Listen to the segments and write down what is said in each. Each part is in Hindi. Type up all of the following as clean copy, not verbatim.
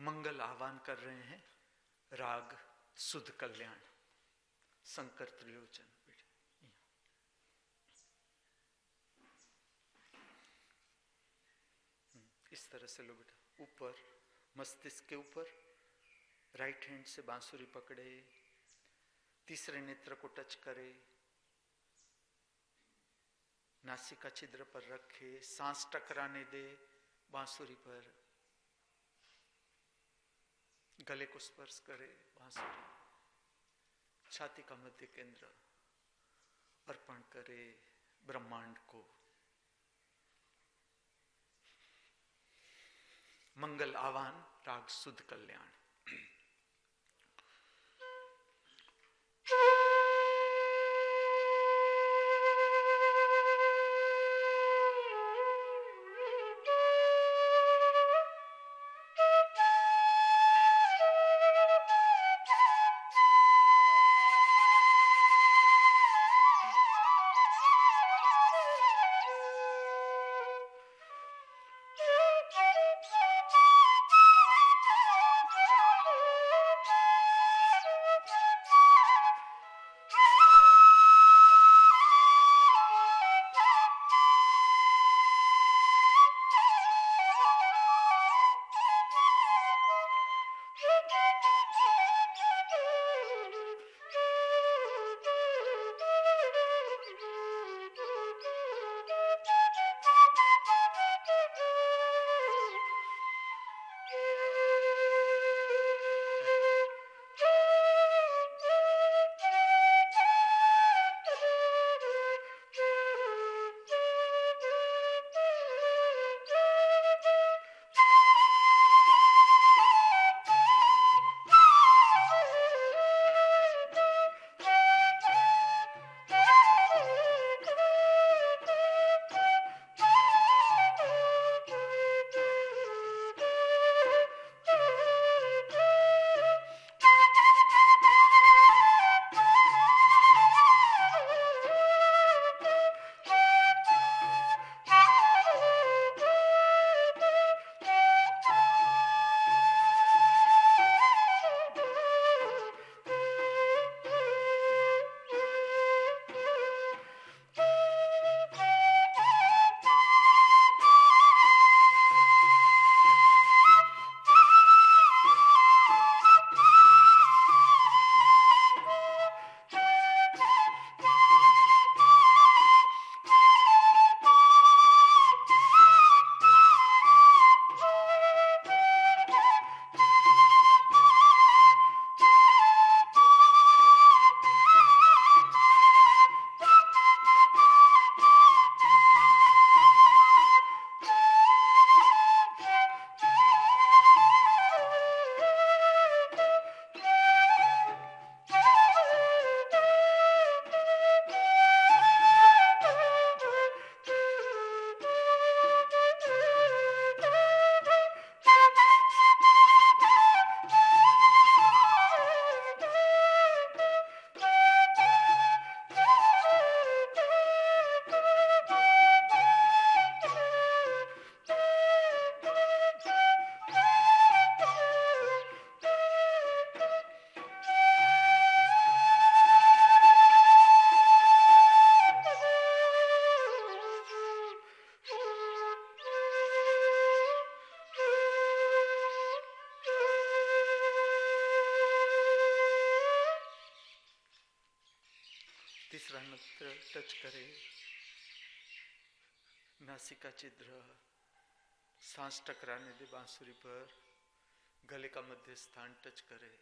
मंगल आह्वान कर रहे हैं राग सुध कल्याण शंकर त्रिलोचन। इस तरह से लो बेटा, ऊपर मस्तिष्क के ऊपर राइट हैंड से बांसुरी पकड़े, तीसरे नेत्र को टच करे, नासिका छिद्र पर रखे, सांस टकराने दे बांसुरी पर, गले को स्पर्श करे बांसुरी, छाती का मध्य केंद्र अर्पण करे ब्रह्मांड को। मंगल आह्वान राग सुध कल्याण। तीसरा नेत्र टच करे नासिका छिद्र, सांस टकराने दे बांसुरी पर, गले का मध्य स्थान टच करे,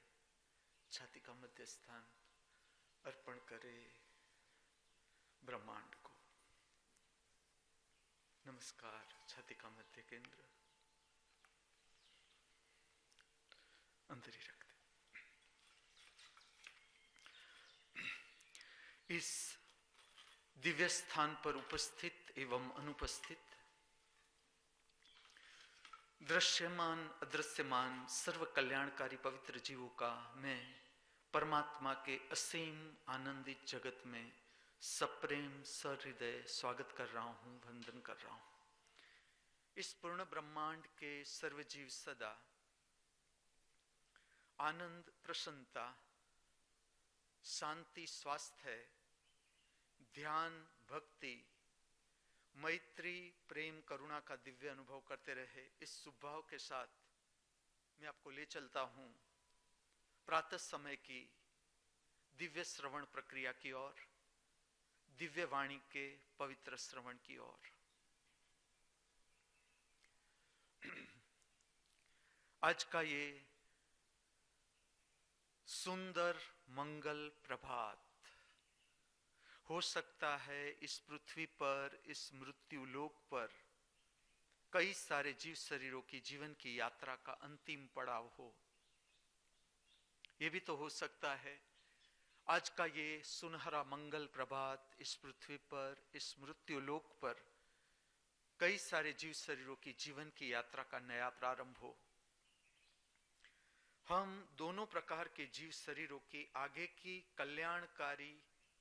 छाती का मध्य स्थान अर्पण करे ब्रह्मांड को। नमस्कार। छाती का मध्य केंद्र अंदर ही रख दे। इस दिव्य स्थान पर उपस्थित एवं अनुपस्थित दृश्यमान अदृश्यमान सर्व कल्याणकारी पवित्र जीवों का मैं परमात्मा के असीम आनंदित जगत में सप्रेम सहृदय स्वागत कर रहा हूं, वंदन कर रहा हूं। इस पूर्ण ब्रह्मांड के सर्वजीव सदा आनंद, प्रसन्नता, शांति, स्वास्थ्य, ध्यान, भक्ति, मैत्री, प्रेम, करुणा का दिव्य अनुभव करते रहे। इस शुभभाव के साथ मैं आपको ले चलता हूं प्रातः समय की दिव्य श्रवण प्रक्रिया की ओर, दिव्य वाणी के पवित्र श्रवण की ओर। आज का ये सुंदर मंगल प्रभात, हो सकता है इस पृथ्वी पर, इस मृत्यु लोक पर कई सारे जीव शरीरों की जीवन की यात्रा का अंतिम पड़ाव हो। ये भी तो हो सकता है आज का ये सुनहरा मंगल प्रभात इस पृथ्वी पर, इस मृत्यु लोक पर कई सारे जीव शरीरों की जीवन की यात्रा का नया प्रारंभ हो। हम दोनों प्रकार के जीव शरीरों की आगे की कल्याणकारी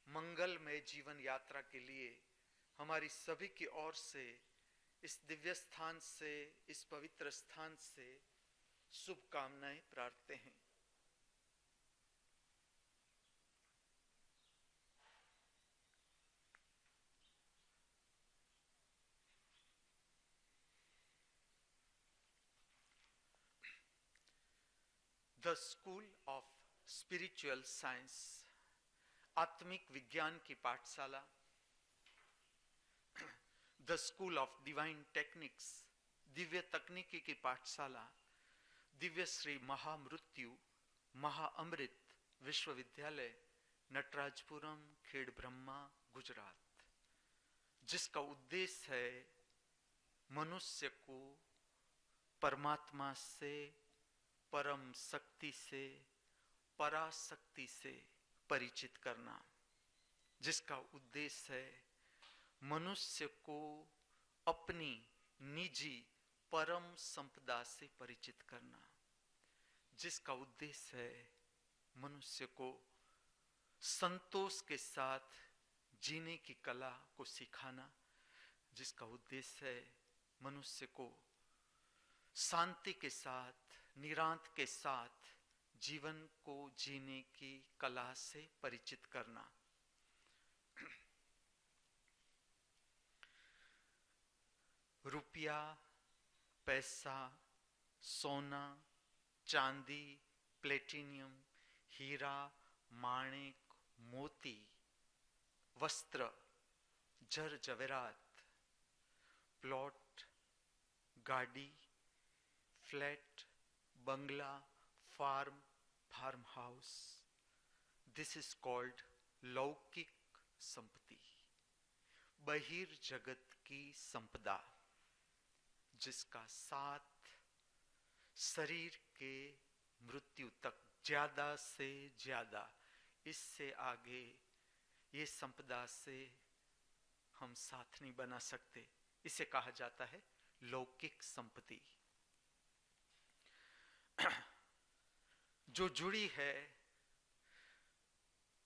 मंगलमय जीवन यात्रा के लिए हमारी सभी की ओर से, इस दिव्य स्थान से, इस पवित्र स्थान से शुभकामनाएं प्रार्थते हैं। The school of spiritual science, आत्मिक विज्ञान की पाठशाला, the school of divine techniques, Divya तकनीकी की पाठशाला, दिव्य श्री महामृत्यु महाअमृत विश्वविद्यालय, नटराजपुरम, खेड़ ब्रह्मा, गुजरात, जिसका उद्देश्य है मनुष्य को परमात्मा से, परम शक्ति से, पराशक्ति से परिचित करना, जिसका उद्देश्य है मनुष्य को अपनी निजी परम संपदा से परिचित करना, जिसका उद्देश्य है मनुष्य को संतोष के साथ जीने की कला को सिखाना, जिसका उद्देश्य है मनुष्य को शांति के साथ, निरांत के साथ जीवन को जीने की कला से परिचित करना। रुपया, पैसा, सोना, चांदी, प्लेटिनियम, हीरा, माणिक, मोती, वस्त्र, जर जवेरात, प्लॉट, गाड़ी, फ्लैट, बंगला, farm house, this is called लौकिक संपत्ति, बहिर्जगत की संपदा, जिसका साथ शरीर के मृत्यु तक ज्यादा से ज्यादा, इससे आगे ये संपदा से हम साथ नहीं बना सकते। इसे कहा जाता है लौकिक संपत्ति, जो जुड़ी है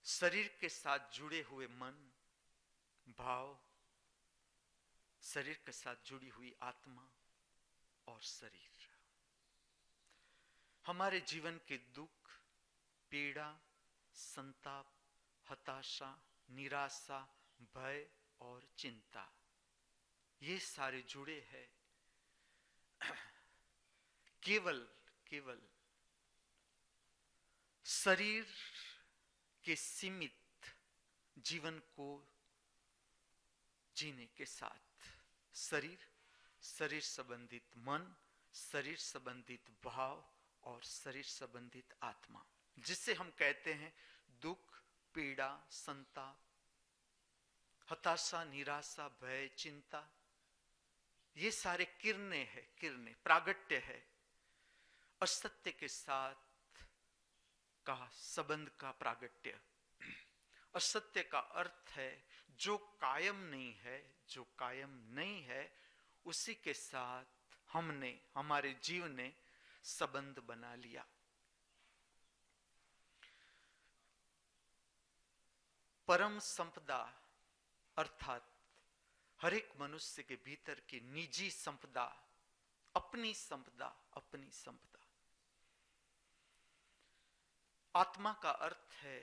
शरीर के साथ जुड़े हुए मन, भाव, शरीर के साथ जुड़ी हुई आत्मा और शरीर। हमारे जीवन के दुख, पीड़ा, संताप, हताशा, निराशा, भय और चिंता, ये सारे जुड़े हैं केवल शरीर के सीमित जीवन को जीने के साथ। शरीर संबंधित मन, शरीर संबंधित भाव और शरीर संबंधित आत्मा, जिससे हम कहते हैं दुख, पीड़ा, संताप, हताशा, निराशा, भय, चिंता, ये सारे किरणें हैं, प्रागट्य है असत्य के साथ का संबंध का प्रागट्य। असत्य का अर्थ है जो कायम नहीं है, उसी के साथ हमारे जीव ने संबंध बना लिया। परम संपदा अर्थात हर एक मनुष्य के भीतर की निजी संपदा, अपनी संपदा, आत्मा का अर्थ है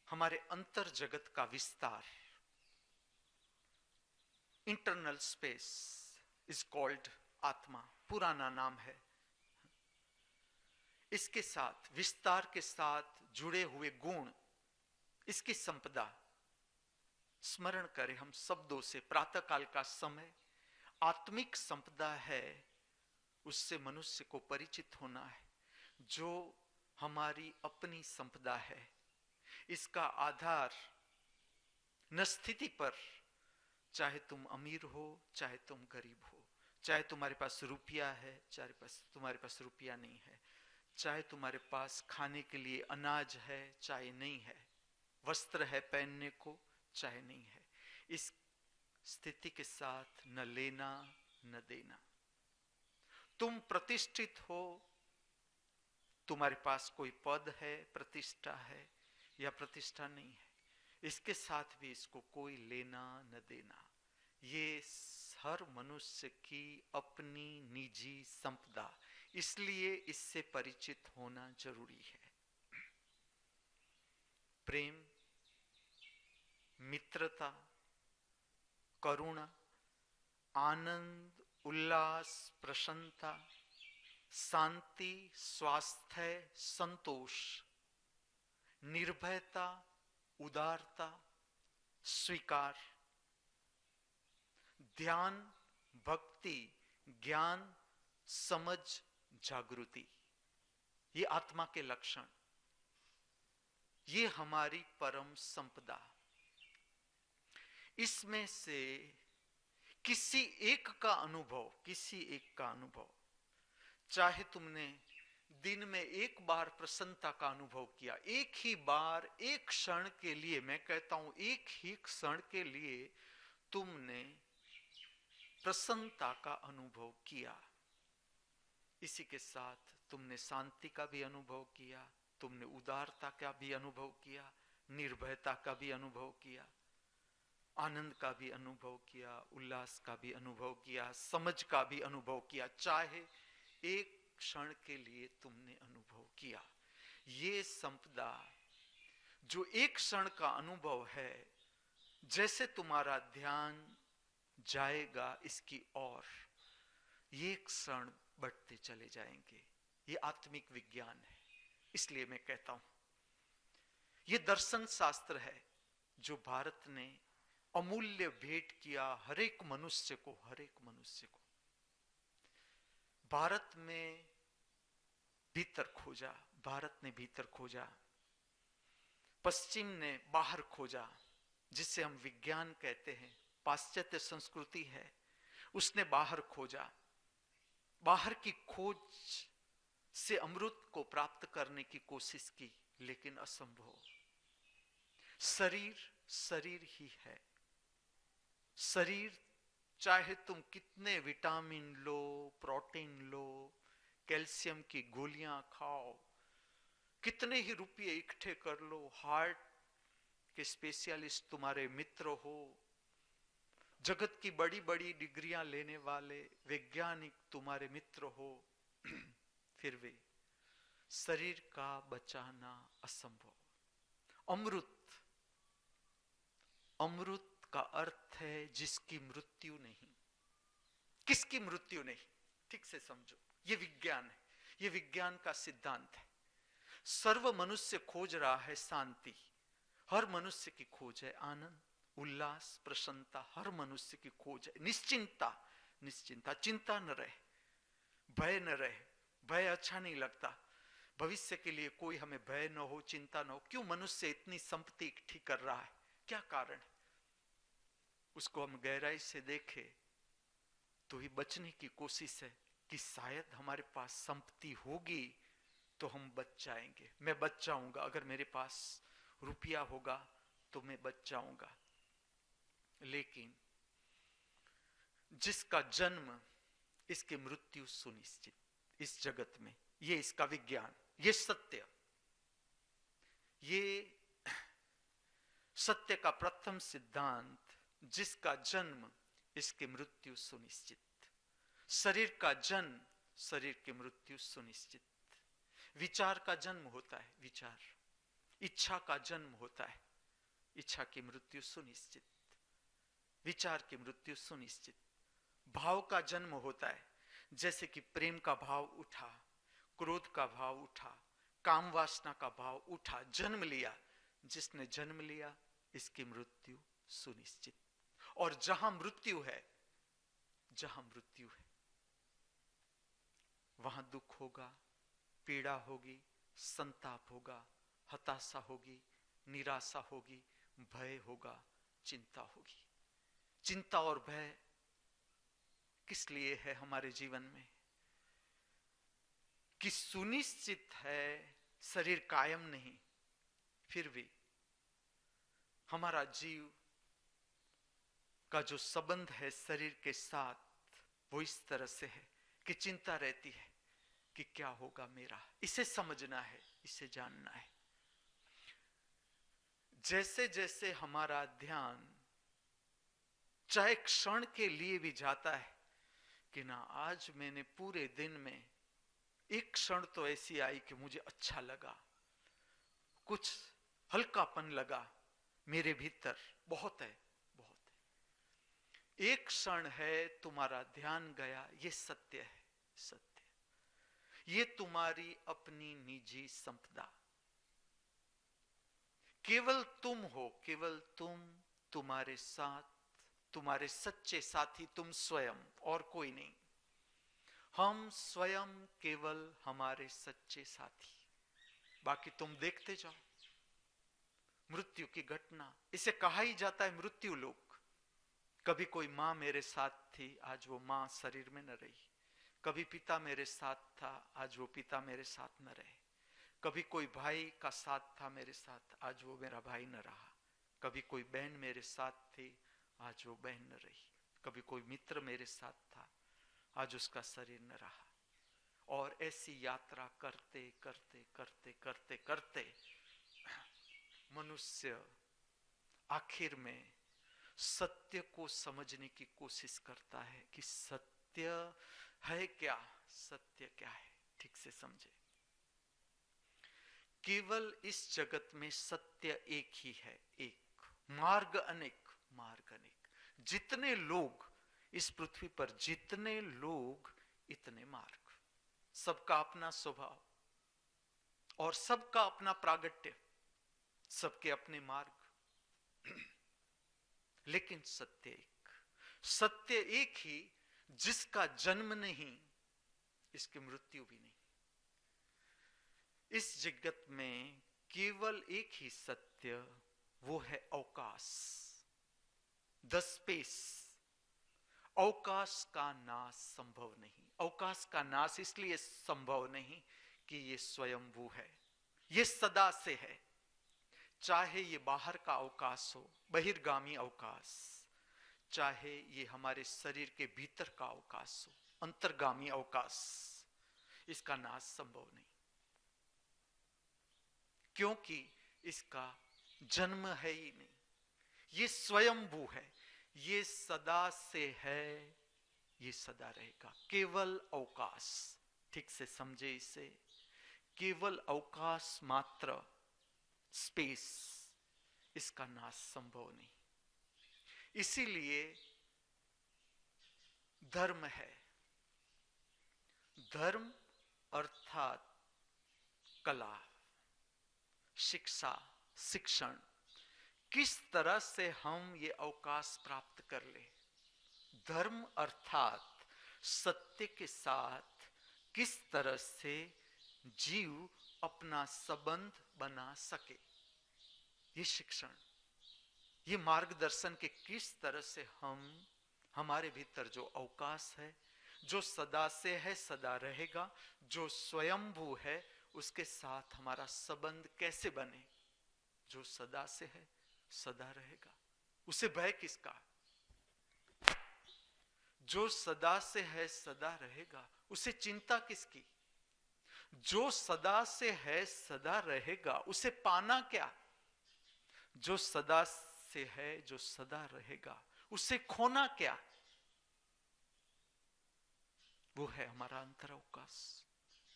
हमारे अंतर जगत का विस्तार। इंटरनल स्पेस इज कॉल्ड आत्मा, पुराना नाम है। इसके साथ विस्तार के साथ जुड़े हुए गुण, इसकी संपदा स्मरण करें हम शब्दों से। प्रातःकाल का समय आत्मिक संपदा है, उससे मनुष्य को परिचित होना है, जो हमारी अपनी संपदा है। इसका आधार न स्थिति पर, चाहे तुम अमीर हो चाहे तुम गरीब हो, चाहे तुम्हारे पास रुपया है चाहे तुम्हारे पास रुपया नहीं है, चाहे तुम्हारे पास खाने के लिए अनाज है चाहे नहीं है, वस्त्र है पहनने को चाहे नहीं है। इस स्थिति के साथ न लेना न देना। तुम प्रतिष्ठित हो, तुम्हारे पास कोई पद है, प्रतिष्ठा है या प्रतिष्ठा नहीं है, इसके साथ भी इसको कोई लेना न देना। ये हर मनुष्य की अपनी निजी संपदा, इसलिए इससे परिचित होना जरूरी है। प्रेम, मित्रता, करुणा, आनंद, उल्लास, प्रसन्नता, शांति, स्वास्थ्य, संतोष, निर्भयता, उदारता, स्वीकार, ध्यान, भक्ति, ज्ञान, समझ, जागृति, ये आत्मा के लक्षण, ये हमारी परम संपदा। इसमें से किसी एक का अनुभव, चाहे तुमने दिन में एक बार प्रसन्नता का अनुभव किया, एक ही बार, एक क्षण के लिए, मैं कहता हूं एक ही क्षण के लिए तुमने प्रसन्नता का अनुभव किया, इसी के साथ तुमने शांति का भी अनुभव किया, तुमने उदारता का भी अनुभव किया, निर्भयता का भी अनुभव किया, आनंद का भी अनुभव किया, उल्लास का भी अनुभव किया, समझ का भी अनुभव किया, चाहे एक क्षण के लिए तुमने अनुभव किया। ये संपदा जो एक क्षण का अनुभव है, जैसे तुम्हारा ध्यान जाएगा इसकी ओर, ये क्षण बढ़ते चले जाएंगे। ये आत्मिक विज्ञान है। इसलिए मैं कहता हूं ये दर्शन शास्त्र है जो भारत ने अमूल्य भेंट किया हर एक मनुष्य को। भारत में भीतर खोजा, भारत ने भीतर खोजा, पश्चिम ने बाहर खोजा, जिसे हम विज्ञान कहते हैं। पाश्चात्य संस्कृति है, उसने बाहर खोजा। बाहर की खोज से अमृत को प्राप्त करने की कोशिश की, लेकिन असंभव। शरीर ही है। शरीर, चाहे तुम कितने विटामिन लो, प्रोटीन लो, कैल्शियम की गोलियां खाओ, कितने ही रुपये इकट्ठे कर लो, हार्ट के स्पेशलिस्ट तुम्हारे मित्र हो, जगत की बड़ी बड़ी डिग्रियां लेने वाले वैज्ञानिक तुम्हारे मित्र हो, फिर भी शरीर का बचाना असंभव। अमृत का अर्थ है जिसकी मृत्यु नहीं। किसकी मृत्यु नहीं? ठीक से समझो, ये विज्ञान है, ये विज्ञान का सिद्धांत है। सर्व मनुष्य खोज रहा है शांति, हर मनुष्य की खोज है आनंद, उल्लास, प्रसन्नता, हर मनुष्य की खोज है निश्चिंता। चिंता न रहे, भय न रहे। भय अच्छा नहीं लगता, भविष्य के लिए कोई हमें भय न हो, चिंता न हो। क्यों मनुष्य इतनी संपत्ति इकट्ठी कर रहा है? क्या कारण है? उसको हम गहराई से देखें तो ही बचने की कोशिश है कि शायद हमारे पास संपत्ति होगी तो हम बच जाएंगे। मैं बच जाऊंगा, अगर मेरे पास रुपया होगा तो मैं बच जाऊंगा। लेकिन जिसका जन्म, इसकी मृत्यु सुनिश्चित इस जगत में। ये इसका विज्ञान, ये सत्य, ये सत्य का प्रथम सिद्धांत। जिसका जन्म, इसकी मृत्यु सुनिश्चित। शरीर का जन्म, शरीर की मृत्यु सुनिश्चित। विचार का जन्म होता है, विचार, इच्छा का जन्म होता है, इच्छा की मृत्यु सुनिश्चित, विचार की मृत्यु सुनिश्चित। भाव का जन्म होता है, जैसे कि प्रेम का भाव उठा, क्रोध का भाव उठा, काम वासना का भाव उठा, जन्म लिया। जिसने जन्म लिया इसकी मृत्यु सुनिश्चित। और जहां मृत्यु है, जहां मृत्यु है वहां दुख होगा, पीड़ा होगी, संताप होगा, हताशा होगी, निराशा होगी, भय होगा, चिंता होगी। चिंता और भय किस लिए है हमारे जीवन में? कि सुनिश्चित है शरीर कायम नहीं, फिर भी हमारा जीव का जो संबंध है शरीर के साथ वो इस तरह से है कि चिंता रहती है कि क्या होगा मेरा। इसे समझना है, इसे जानना है। जैसे जैसे हमारा ध्यान चाहे क्षण के लिए भी जाता है कि ना आज मैंने पूरे दिन में एक क्षण तो ऐसी आई कि मुझे अच्छा लगा, कुछ हल्कापन लगा मेरे भीतर, बहुत है, बहुत है। एक क्षण है तुम्हारा ध्यान गया, ये सत्य है, सत्य। ये तुम्हारी अपनी निजी संपदा, केवल तुम हो, केवल तुम, तुम्हारे साथ तुम्हारे सच्चे साथी तुम स्वयं, और कोई नहीं। हम स्वयं केवल हमारे सच्चे साथी, बाकी तुम देखते जाओ। मृत्यु की घटना, इसे कहा ही जाता है मृत्यु लोक। कभी कोई माँ मेरे साथ थी, आज वो माँ शरीर में न रही। कभी पिता मेरे साथ था, आज वो पिता मेरे साथ न रहे। कभी कोई भाई का साथ था मेरे साथ, आज वो मेरा भाई न रहा। कभी कोई बहन मेरे साथ थी, आज वो बहन न रही। कभी कोई मित्र मेरे साथ था, आज उसका शरीर न रहा। और ऐसी यात्रा करते करते करते करते करते मनुष्य आखिर में सत्य को समझने की कोशिश करता है कि सत्य है क्या, सत्य क्या है, ठीक से समझे। केवल इस जगत में सत्य एक ही है, एक। मार्ग अनेक, मार्ग अनेक। जितने लोग इस पृथ्वी पर, जितने लोग इतने मार्ग। सबका अपना स्वभाव और सबका अपना प्रागट्य, सबके अपने मार्ग, लेकिन सत्य एक। सत्य एक ही, जिसका जन्म नहीं इसकी मृत्यु भी नहीं। इस जगत में केवल एक ही सत्य, वो है अवकाश, द स्पेस। अवकाश का नाश संभव नहीं। अवकाश का नाश इसलिए संभव नहीं कि ये स्वयंभू है, ये सदा से है। चाहे ये बाहर का अवकाश हो, बहिर्गामी अवकाश, चाहे ये हमारे शरीर के भीतर का अवकाश हो, अंतर्गामी अवकाश, इसका नाश संभव नहीं, क्योंकि इसका जन्म है ही नहीं। ये स्वयंभू है, ये सदा से है, ये सदा रहेगा। केवल अवकाश, ठीक से समझे इसे, केवल अवकाश मात्र, स्पेस, इसका नाश संभव नहीं। इसीलिए धर्म है। धर्म अर्थात कला, शिक्षा, शिक्षण। किस तरह से हम ये अवकाश प्राप्त कर ले। धर्म अर्थात सत्य के साथ किस तरह से जीव अपना संबंध बना सके, ये शिक्षण, ये मार्गदर्शन के किस तरह से हम हमारे भीतर जो अवकाश है, जो सदा से है, सदा रहेगा, जो स्वयंभू है, उसके साथ हमारा संबंध कैसे बने। जो सदा से है, सदा रहेगा, उसे भय किसका। जो सदा से है, सदा रहेगा, उसे चिंता किसकी। जो सदा से है, सदा रहेगा, उसे पाना क्या। जो सदा से है, जो सदा रहेगा, उसे खोना क्या। वो है हमारा अंतर अवकाश,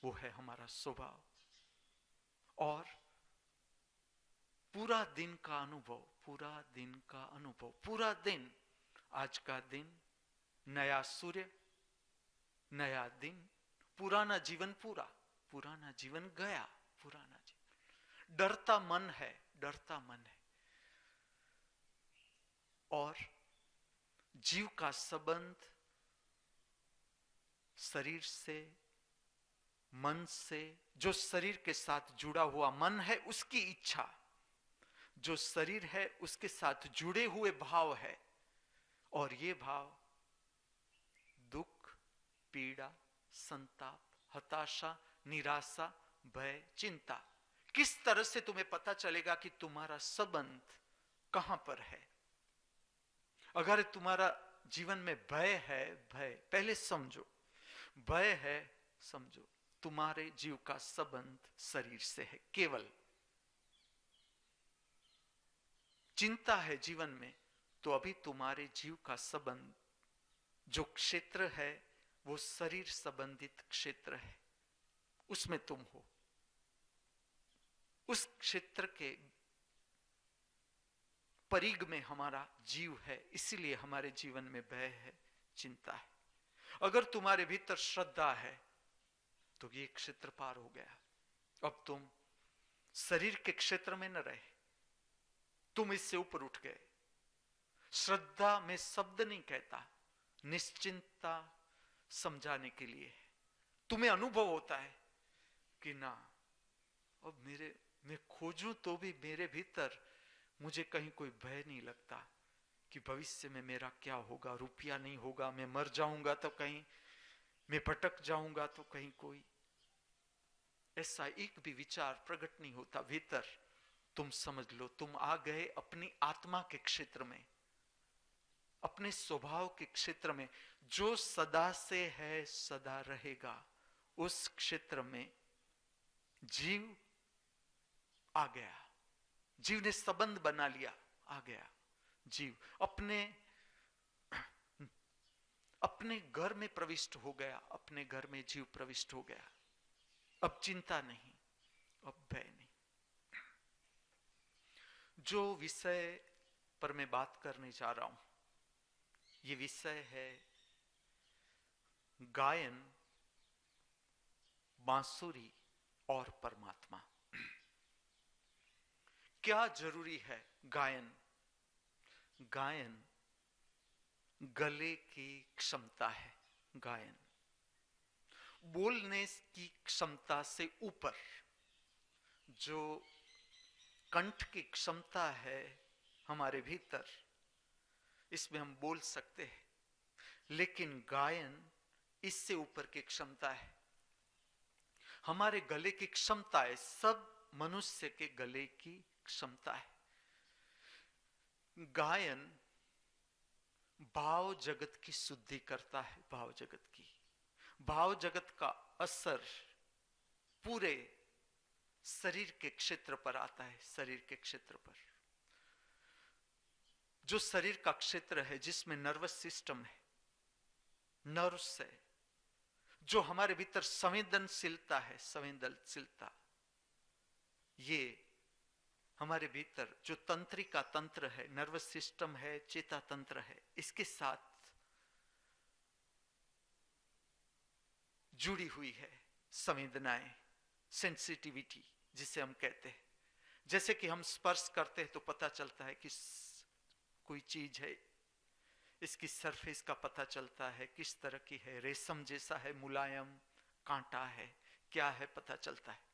वो है हमारा स्वभाव, और पूरा दिन का अनुभव, पूरा दिन का अनुभव, पूरा दिन, आज का दिन, नया सूर्य, नया दिन, पुराना जीवन पूरा, पुराना जीवन गया, पुराना जीवन। डरता मन है, डरता मन है। और जीव का संबंध शरीर से, मन से, जो शरीर के साथ जुड़ा हुआ मन है उसकी इच्छा, जो शरीर है उसके साथ जुड़े हुए भाव है, और ये भाव दुख, पीड़ा, संताप, हताशा, निराशा, भय, चिंता। किस तरह से तुम्हें पता चलेगा कि तुम्हारा संबंध कहां पर है? अगर तुम्हारा जीवन में भय है, भय पहले समझो, भय है, समझो तुम्हारे जीव का संबंध शरीर से है केवल। चिंता है जीवन में, तो अभी तुम्हारे जीव का संबंध जो क्षेत्र है वो शरीर संबंधित क्षेत्र है, उसमें तुम हो, उस क्षेत्र के परिग में हमारा जीव है, इसीलिए हमारे जीवन में भय है, चिंता है। अगर तुम्हारे भीतर श्रद्धा है तो ये क्षेत्र पार हो गया। अब तुम शरीर के क्षेत्र में न रहे, तुम इससे ऊपर उठ गए। श्रद्धा में शब्द नहीं कहता, निश्चिंतता समझाने के लिए तुम्हें अनुभव होता है कि ना, अब मैं खोजूं तो भी मेरे भीतर मुझे कहीं कोई भय नहीं लगता कि भविष्य में मेरा क्या होगा, रुपया नहीं होगा, मैं मर जाऊंगा तो कहीं, मैं भटक जाऊंगा तो कहीं कोई ऐसा एक भी विचार प्रकट नहीं होता भीतर। तुम समझ लो तुम आ गए अपनी आत्मा के क्षेत्र में, अपने स्वभाव के क्षेत्र में, जो सदा से है सदा रहेगा। उस क्षेत्र में जीव आ गया, जीव ने संबंध बना लिया, आ गया जीव, अपने घर में प्रविष्ट हो गया, अपने घर में जीव प्रविष्ट हो गया। अब चिंता नहीं, अब भय नहीं। जो विषय पर मैं बात करने जा रहा हूं, ये विषय है गायन, बांसुरी और परमात्मा। क्या जरूरी है गायन? गायन गले की क्षमता है, गायन बोलने की क्षमता से ऊपर जो कंठ की क्षमता है हमारे भीतर, इसमें हम बोल सकते हैं, लेकिन गायन इससे ऊपर की क्षमता है। हमारे गले की क्षमता है, सब मनुष्य के गले की क्षमता है। गायन भाव जगत की शुद्धि करता है, भाव जगत की, भाव जगत का असर पूरे शरीर के क्षेत्र पर आता है, शरीर के क्षेत्र पर। जो शरीर का क्षेत्र है जिसमें नर्वस सिस्टम है, नर्व्स है, जो हमारे भीतर संवेदनशीलता है, संवेदनशीलता, ये हमारे भीतर जो तंत्रिका तंत्र है, नर्वस सिस्टम है, चेता तंत्र है, इसके साथ जुड़ी हुई है संवेदनाएं, सेंसिटिविटी जिसे हम कहते हैं। जैसे कि हम स्पर्श करते हैं तो पता चलता है कि कोई चीज है, इसकी सरफेस का पता चलता है किस तरह की है, रेशम जैसा है, मुलायम, कांटा है, क्या है पता चलता है।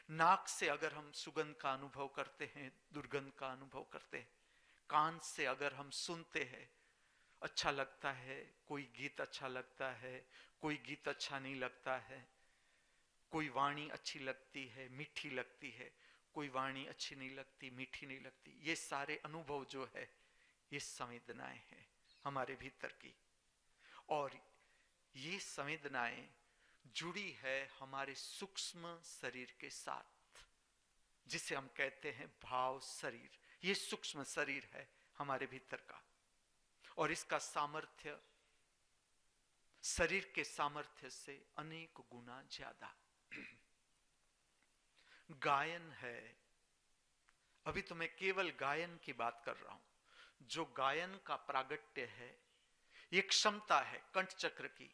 नाक से अगर हम सुगंध का अनुभव करते हैं, दुर्गंध का अनुभव करते हैं। कान से अगर हम सुनते हैं, अच्छा लगता है, कोई गीत अच्छा लगता है, कोई गीत अच्छा नहीं लगता है, कोई वाणी अच्छी लगती है, मीठी लगती है, कोई वाणी अच्छी नहीं लगती, मीठी नहीं लगती। ये सारे अनुभव जो है ये संवेदनाएं हैं हमारे भीतर की, और ये संवेदनाएं जुड़ी है हमारे सूक्ष्म शरीर के साथ, जिसे हम कहते हैं भाव शरीर। ये सूक्ष्म शरीर है हमारे भीतर का, और इसका सामर्थ्य शरीर के सामर्थ्य से अनेक गुना ज्यादा। गायन है। अभी तो मैं केवल गायन की बात कर रहा हूं। जो गायन का प्रागट्य है, ये क्षमता है कंठ चक्र की।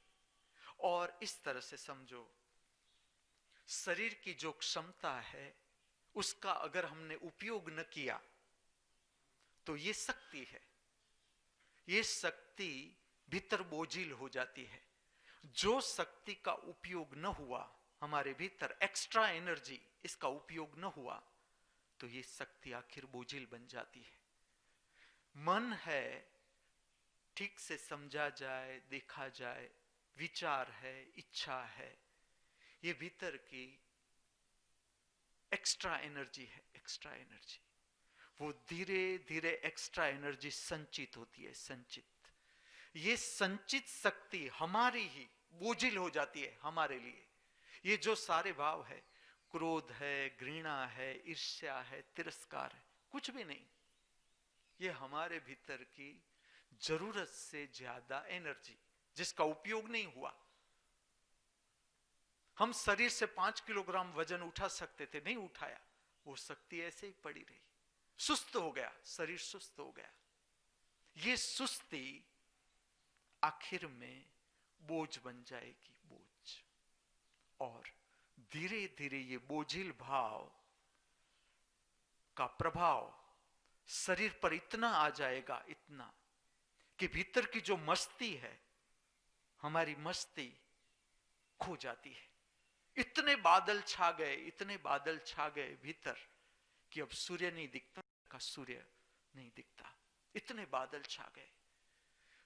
और इस तरह से समझो, शरीर की जो क्षमता है उसका अगर हमने उपयोग न किया तो ये शक्ति है, ये शक्ति भीतर बोझिल हो जाती है। जो शक्ति का उपयोग न हुआ हमारे भीतर, एक्स्ट्रा एनर्जी, इसका उपयोग न हुआ तो ये शक्ति आखिर बोझिल बन जाती है। मन है, ठीक से समझा जाए, देखा जाए, विचार है, इच्छा है, ये भीतर की एक्स्ट्रा एनर्जी है। एक्स्ट्रा एनर्जी वो धीरे धीरे एक्स्ट्रा एनर्जी संचित होती है, संचित। ये संचित शक्ति हमारी ही बोझिल हो जाती है हमारे लिए। ये जो सारे भाव है, क्रोध है, घृणा है, ईर्ष्या है, तिरस्कार है, कुछ भी नहीं, ये हमारे भीतर की जरूरत से ज्यादा एनर्जी जिसका उपयोग नहीं हुआ। हम शरीर से 5 किलोग्राम वजन उठा सकते थे, नहीं उठाया, वो शक्ति ऐसे ही पड़ी रही, सुस्त हो गया, शरीर सुस्त हो गया। ये सुस्ती आखिर में बोझ बन जाएगी, बोझ। और धीरे धीरे ये बोझिल भाव का प्रभाव शरीर पर इतना आ जाएगा, इतना कि भीतर की जो मस्ती है, हमारी मस्ती खो जाती है। इतने बादल छा गए, इतने बादल छा गए भीतर कि अब सूर्य नहीं दिखता, का सूर्य नहीं दिखता, इतने बादल छा गए।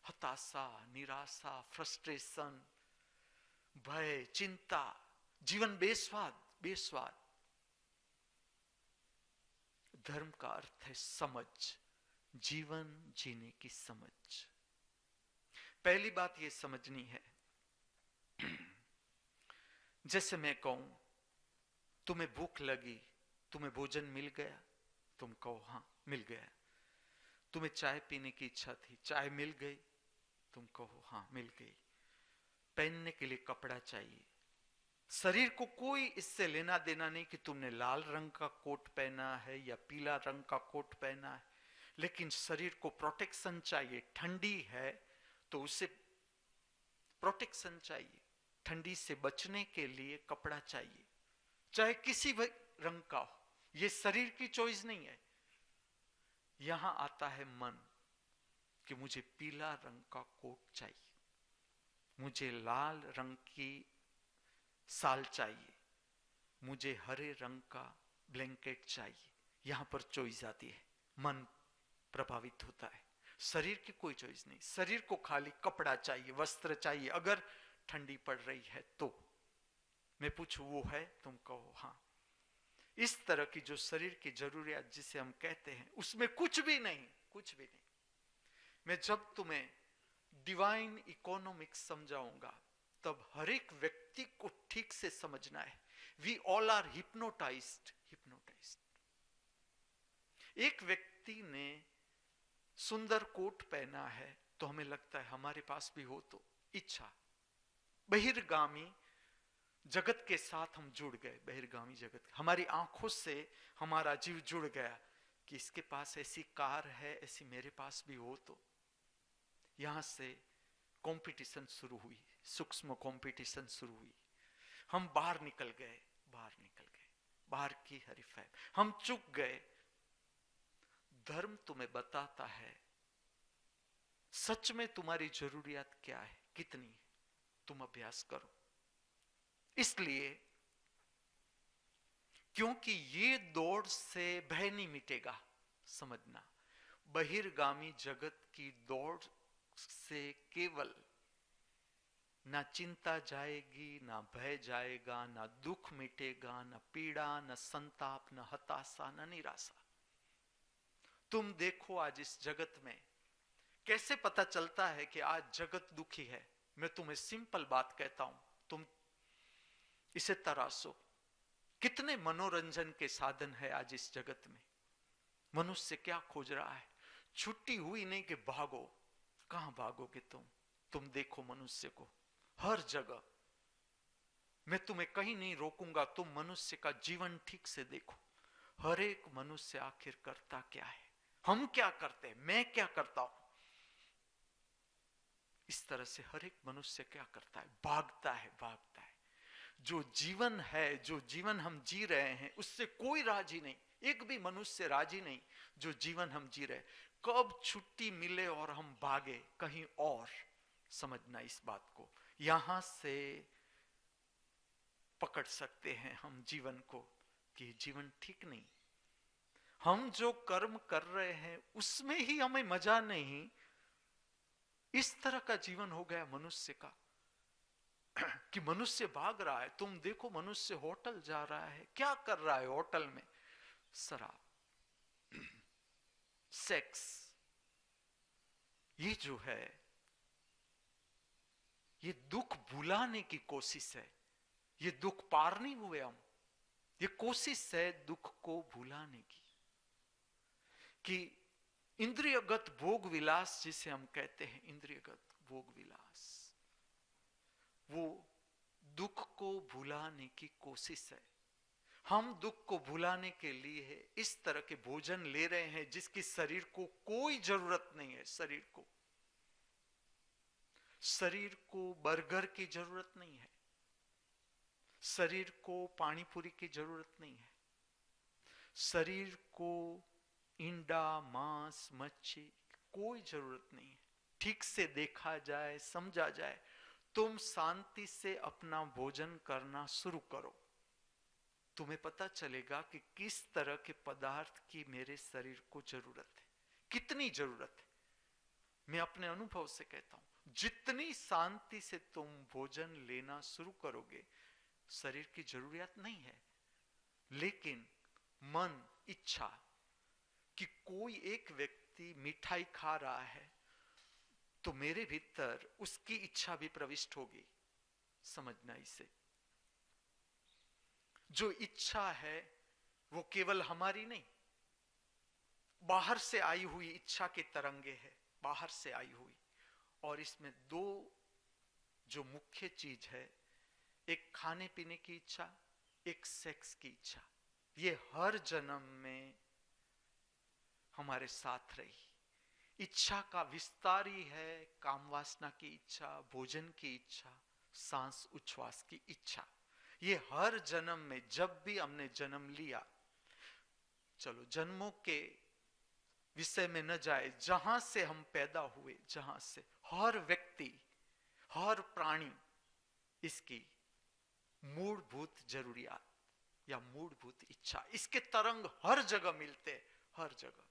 हताशा, निराशा, फ्रस्ट्रेशन, भय, चिंता, जीवन बेस्वाद, बेस्वाद। धर्म का अर्थ है समझ, जीवन जीने की समझ। पहली बात यह समझनी है, जैसे मैं कहूं तुम्हें भूख लगी, तुम्हें भोजन मिल गया, तुम कहो हां मिल गया। तुम्हें चाय पीने की इच्छा थी, चाय मिल गई, तुम कहो हां मिल गई। पहनने के लिए कपड़ा चाहिए, शरीर को कोई इससे लेना देना नहीं कि तुमने लाल रंग का कोट पहना है या पीला रंग का कोट पहना है, लेकिन शरीर को प्रोटेक्शन चाहिए। ठंडी है तो उसे प्रोटेक्शन चाहिए, ठंडी से बचने के लिए कपड़ा चाहिए, चाहे किसी भी रंग का हो। यह शरीर की चॉइस नहीं है। यहां आता है मन कि मुझे पीला रंग का कोट चाहिए, मुझे लाल रंग की साल चाहिए, मुझे हरे रंग का ब्लैंकेट चाहिए। यहां पर चॉइस आती है, मन प्रभावित होता है। शरीर की कोई चॉइस नहीं, शरीर को खाली कपड़ा चाहिए, वस्त्र चाहिए। अगर ठंडी पड़ रही है तो मैं पूछूं वो है, तुम कहो हाँ। इस तरह की जो शरीर की जरूरियात जिसे हम कहते हैं, उसमें कुछ भी नहीं, कुछ भी नहीं। मैं जब तुम्हें डिवाइन इकोनॉमिक्स समझाऊंगा तब हर एक व्यक्ति को ठीक से समझना है। We all are hypnotized, hypnotized. एक व्यक्ति ने सुंदर कोट पहना है तो हमें लगता है हमारे पास भी हो तो, इच्छा। बहिर्गामी जगत के साथ हम जुड़ गए, बहिर्गामी जगत, हमारी आंखों से हमारा जीव जुड़ गया कि इसके पास ऐसी कार है, ऐसी मेरे पास भी हो तो। यहां से कंपटीशन शुरू हुई, सूक्ष्म कंपटीशन शुरू हुई। हम बाहर निकल गए, बाहर निकल गए, बाहर की हरीफाई, हम चूक गए। धर्म तुम्हें बताता है सच में तुम्हारी जरूरियात क्या है, कितनी है, तुम अभ्यास करो। इसलिए क्योंकि ये दौड़ से भय नहीं मिटेगा, समझना। बहिर्गामी जगत की दौड़ से केवल ना चिंता जाएगी, ना भय जाएगा, ना दुख मिटेगा, ना पीड़ा, ना संताप, ना हताशा, ना निराशा। तुम देखो आज इस जगत में कैसे पता चलता है कि आज जगत दुखी है। मैं तुम्हें सिंपल बात कहता हूं, तुम इसे तराशो। कितने मनोरंजन के साधन है आज इस जगत में। मनुष्य क्या खोज रहा है? छुट्टी हुई नहीं कि भागो। कहां भागोगे तुम देखो मनुष्य को हर जगह मैं तुम्हें कहीं नहीं रोकूंगा, तुम मनुष्य का जीवन ठीक से देखो। हर एक मनुष्य आखिर करता क्या है, हम क्या करते हैं, मैं क्या करता हूं, इस तरह से हर एक मनुष्य क्या करता है, भागता है भागता है। जो जीवन है, जो जीवन हम जी रहे हैं, उससे कोई राजी नहीं, एक भी मनुष्य राजी नहीं। जो जीवन हम जी रहे, कब छुट्टी मिले और हम भागे कहीं और। समझना इस बात को, यहां से पकड़ सकते हैं हम जीवन को कि जीवन ठीक नहीं। हम जो कर्म कर रहे हैं उसमें ही हमें मजा नहीं। इस तरह का जीवन हो गया मनुष्य का कि मनुष्य भाग रहा है। तुम देखो, मनुष्य होटल जा रहा है, क्या कर रहा है होटल में? शराब, सेक्स। ये जो है, ये दुख भुलाने की कोशिश है। ये दुख पार नहीं हुए हम, ये कोशिश है दुख को भुलाने की। कि इंद्रियगत भोग विलास जिसे हम कहते हैं, इंद्रियगत भोग विलास, वो दुख को भुलाने की कोशिश है। हम दुख को भुलाने के लिए इस तरह के भोजन ले रहे हैं जिसकी शरीर को कोई जरूरत नहीं है। शरीर को बर्गर की जरूरत नहीं है, शरीर को पानी पूरी की जरूरत नहीं है, शरीर को इंडा, मांस, मच्छी कोई जरूरत नहीं है। ठीक से देखा जाए, समझा जाए, तुम शांति से अपना भोजन करना शुरू करो, तुम्हें पता चलेगा कि किस तरह के पदार्थ की मेरे शरीर को जरूरत है, कितनी जरूरत है। मैं अपने अनुभव से कहता हूं, जितनी शांति से तुम भोजन लेना शुरू करोगे, शरीर की जरूरत नहीं है। लेकिन मन, इच्छा कि कोई एक व्यक्ति मिठाई खा रहा है तो मेरे भीतर उसकी इच्छा भी प्रविष्ट होगी। समझना इसे, जो इच्छा है वो केवल हमारी नहीं, बाहर से आई हुई इच्छा की तरंगे है, बाहर से आई हुई। और इसमें दो जो मुख्य चीज है, एक खाने पीने की इच्छा, एक सेक्स की इच्छा। ये हर जन्म में हमारे साथ रही। इच्छा का विस्तार ही है काम वासना की इच्छा, भोजन की इच्छा, सांस उच्छ्वास की इच्छा। ये हर जन्म में, जब भी हमने जन्म लिया, चलो जन्मों के विषय में न जाए, जहां से हम पैदा हुए, जहां से, हर व्यक्ति, हर प्राणी, इसकी मूलभूत जरूरियात या मूलभूत इच्छा, इसके तरंग हर जगह मिलते हैं, हर जगह।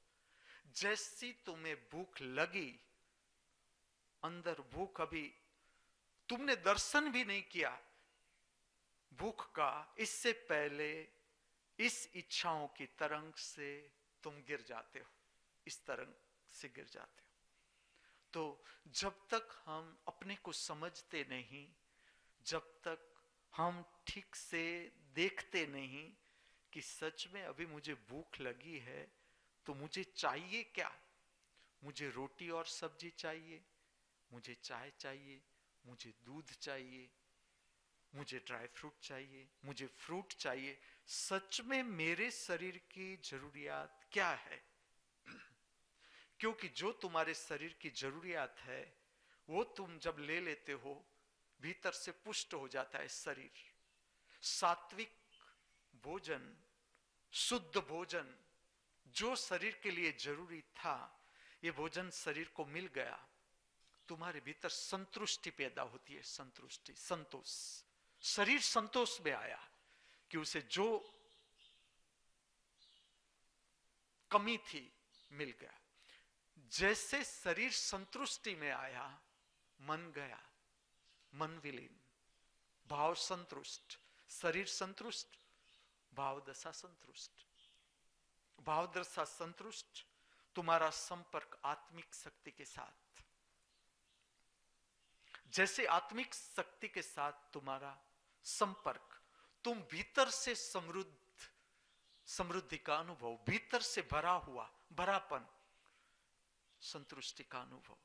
जैसी तुम्हें भूख लगी, अंदर भूख, अभी तुमने दर्शन भी नहीं किया भूख का, इससे पहले इस इच्छाओं की तरंग से तुम गिर जाते हो, इस तरंग से गिर जाते हो। तो जब तक हम अपने को समझते नहीं, जब तक हम ठीक से देखते नहीं कि सच में अभी मुझे भूख लगी है तो मुझे चाहिए क्या, मुझे रोटी और सब्जी चाहिए, मुझे चाय चाहिए, मुझे दूध चाहिए, मुझे ड्राई फ्रूट चाहिए, मुझे फ्रूट चाहिए, सच में मेरे शरीर की जरूरियात क्या है? क्योंकि जो तुम्हारे शरीर की जरूरियात है वो तुम जब ले लेते हो, भीतर से पुष्ट हो जाता है शरीर। सात्विक भोजन, शुद्ध भोजन जो शरीर के लिए जरूरी था, ये भोजन शरीर को मिल गया, तुम्हारे भीतर संतुष्टि पैदा होती है, संतुष्टि, संतोष। शरीर संतोष में आया कि उसे जो कमी थी मिल गया। जैसे शरीर संतुष्टि में आया, मन गया, मन विलीन, भाव संतुष्ट, शरीर संतुष्ट, भाव दशा संतुष्ट। भाव दशा संतुष्ट, तुम्हारा संपर्क आत्मिक शक्ति के साथ, जैसे आत्मिक शक्ति के साथ तुम्हारा संपर्क, तुम भीतर से समृद्धि का अनुभव, भीतर से भरा हुआ भरापन, संतुष्टि का अनुभव।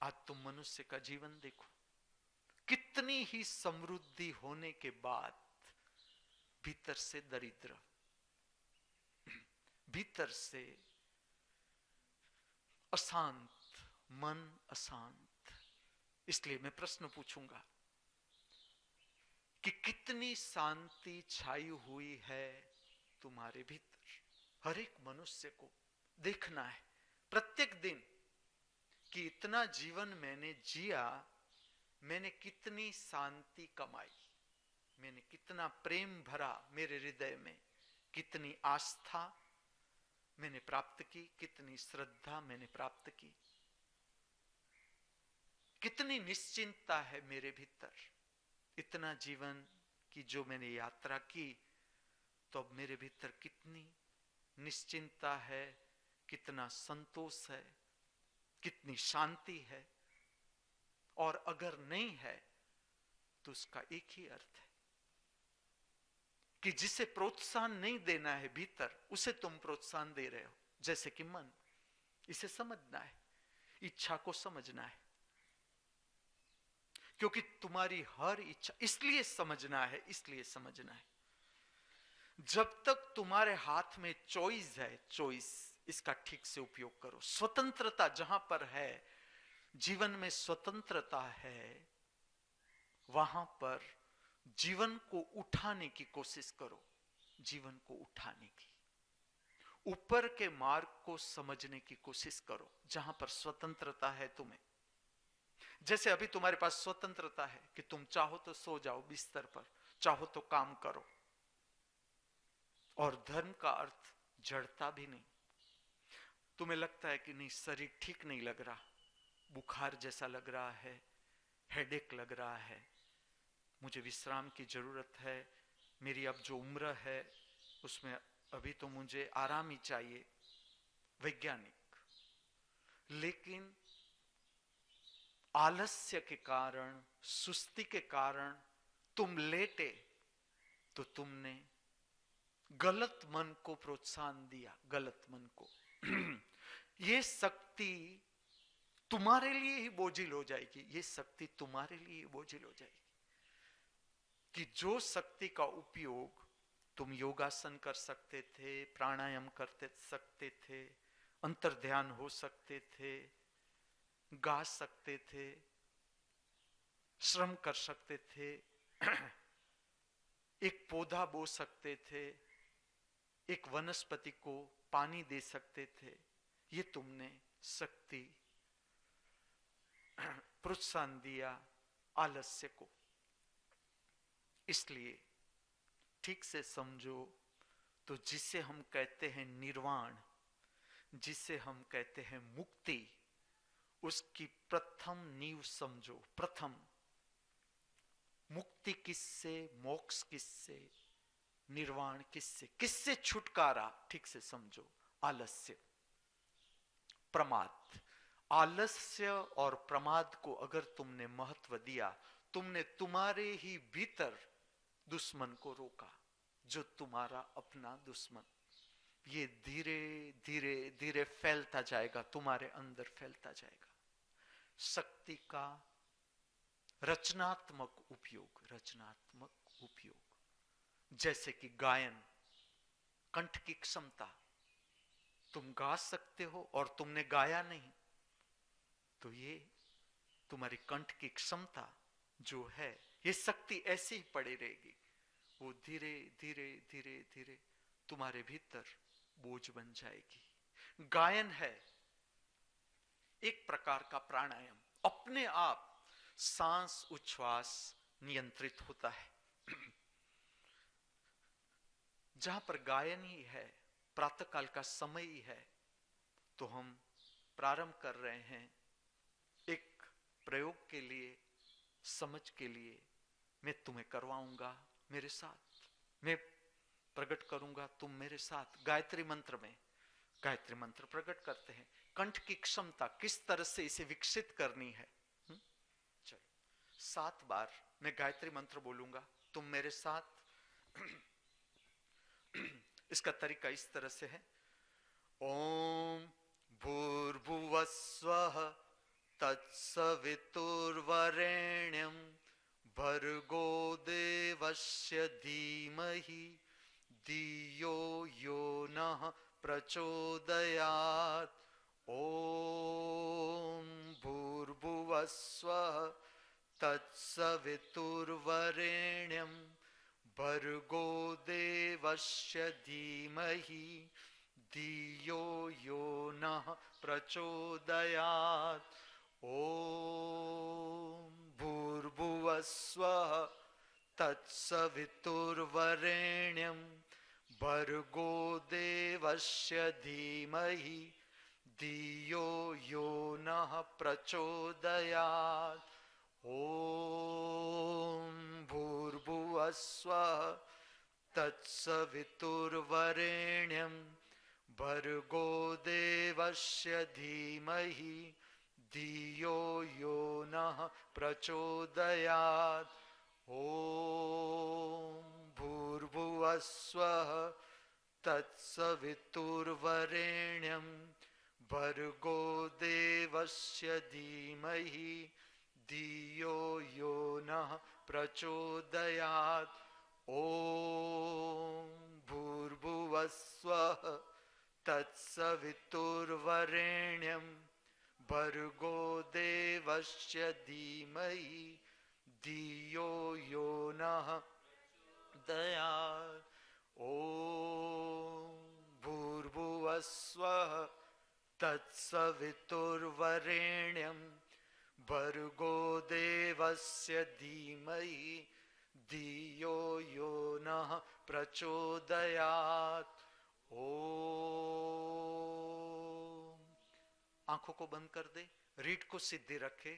आज तुम मनुष्य का जीवन देखो, कितनी ही समृद्धि होने के बाद भीतर से दरिद्र, भीतर से अशांत, मन अशांत। इसलिए मैं प्रश्न पूछूंगा कि कितनी शांति छाई हुई है तुम्हारे भीतर। हर एक मनुष्य को देखना है प्रत्येक दिन कि इतना जीवन मैंने जिया, मैंने कितनी शांति कमाई, मैंने कितना प्रेम भरा मेरे हृदय में, कितनी आस्था मैंने प्राप्त की, कितनी श्रद्धा मैंने प्राप्त की, कितनी निश्चिंतता है मेरे भीतर। इतना जीवन की जो मैंने यात्रा की, तो अब मेरे भीतर कितनी निश्चिंतता है, कितना संतोष है, कितनी शांति है। और अगर नहीं है तो उसका एक ही अर्थ है कि जिसे प्रोत्साहन नहीं देना है भीतर, उसे तुम प्रोत्साहन दे रहे हो। जैसे कि मन, इसे समझना है, इच्छा को समझना है, क्योंकि तुम्हारी हर इच्छा, इसलिए समझना है, इसलिए समझना है। जब तक तुम्हारे हाथ में चॉइस है, चॉइस, इसका ठीक से उपयोग करो। स्वतंत्रता जहां पर है, जीवन में स्वतंत्रता है, वहां पर जीवन को उठाने की कोशिश करो, जीवन को उठाने की, ऊपर के मार्ग को समझने की कोशिश करो जहां पर स्वतंत्रता है तुम्हें। जैसे अभी तुम्हारे पास स्वतंत्रता है कि तुम चाहो तो सो जाओ बिस्तर पर, चाहो तो काम करो। और धर्म का अर्थ जड़ता भी नहीं। तुम्हें लगता है कि नहीं, शरीर ठीक नहीं लग रहा, बुखार जैसा लग रहा है, हेडेक लग रहा है, मुझे विश्राम की जरूरत है, मेरी अब जो उम्र है उसमें अभी तो मुझे आराम ही चाहिए, वैज्ञानिक। लेकिन आलस्य के कारण, सुस्ती के कारण तुम लेटे तो तुमने गलत मन को प्रोत्साहन दिया, गलत मन को। ये शक्ति तुम्हारे लिए ही बोझिल हो जाएगी, ये शक्ति तुम्हारे लिए ही बोझिल हो जाएगी। कि जो शक्ति का उपयोग तुम योगासन कर सकते थे, प्राणायाम करते सकते थे, अंतर ध्यान हो सकते थे, गा सकते थे, श्रम कर सकते थे, एक पौधा बो सकते थे, एक वनस्पति को पानी दे सकते थे, ये तुमने शक्ति प्रोत्साहन दिया आलस्य को। इसलिए ठीक से समझो तो जिसे हम कहते हैं निर्वाण, जिसे हम कहते हैं मुक्ति, उसकी प्रथम नींव समझो। प्रथम मुक्ति किससे, मोक्ष किससे, निर्वाण किससे, किससे छुटकारा, ठीक से समझो। आलस्य, प्रमाद। आलस्य और प्रमाद को अगर तुमने महत्व दिया, तुमने तुम्हारे ही भीतर दुश्मन को रोका, जो तुम्हारा अपना दुश्मन। ये धीरे धीरे धीरे फैलता जाएगा, तुम्हारे अंदर फैलता जाएगा। शक्ति का रचनात्मक उपयोग, रचनात्मक उपयोग। जैसे कि गायन, कंठ की क्षमता, तुम गा सकते हो और तुमने गाया नहीं, तो ये तुम्हारी कंठ की क्षमता जो है, ये शक्ति ऐसी ही पड़ी रहेगी। वो धीरे धीरे धीरे धीरे तुम्हारे भीतर बोझ बन जाएगी। गायन है एक प्रकार का प्राणायाम, अपने आप सांस उच्छ्वास नियंत्रित होता है। जहां पर गायन ही है, प्रातःकाल का समय ही है, तो हम प्रारंभ कर रहे हैं एक प्रयोग के लिए, समझ के लिए। मैं तुम्हें करवाऊंगा मेरे साथ, मैं प्रकट करूंगा, तुम मेरे साथ। गायत्री मंत्र में, गायत्री मंत्र प्रकट करते हैं कंठ की क्षमता किस तरह से इसे विकसित करनी है। चलो 7 बार मैं गायत्री मंत्र बोलूंगा, तुम मेरे साथ। इसका तरीका इस तरह से है। ओम भूर्भुवस्वः तत्सवितुर्वरेण्यं भर्गो देवस्य धीमहि धियो यो नः प्रचोदयात्। ओम भूर्भुवस्वः तत्सवितुर्वरेण्यं भर्गो देवस्य धीमहि धियो यो नः प्रचोदयात्। ओम भूर्भुवस्वः तत्सवितुर्वरेण्यं भर्गो देवस्य धीमहि धियो यो नः प्रचोदयात्। ओम भूर्भुवस्वः तत्सवितुर्वरेण्यं भर्गो देवस्य धीमहि धियो यो नः प्रचोदयात्। ओम भूर्भुवस्वः तत्सवितुर्वरेण्यं भर्गो देवस्य धीमहि धियो यो नः प्रचोदयात्। ओम भूर्भुवस्वः तत्सवितुर्वरेण्यं भर्गो देवस्य धीमहि धियो यो नः प्रचोदयात्। ओम भूर्भुवस्वः तत्सवितुर्वरेण्यं भर्गो देवस्य धीमहि धियो यो नः प्रचोदयात्। ओम। आंखों को बंद कर दे, रीढ़ को सीधी रखे।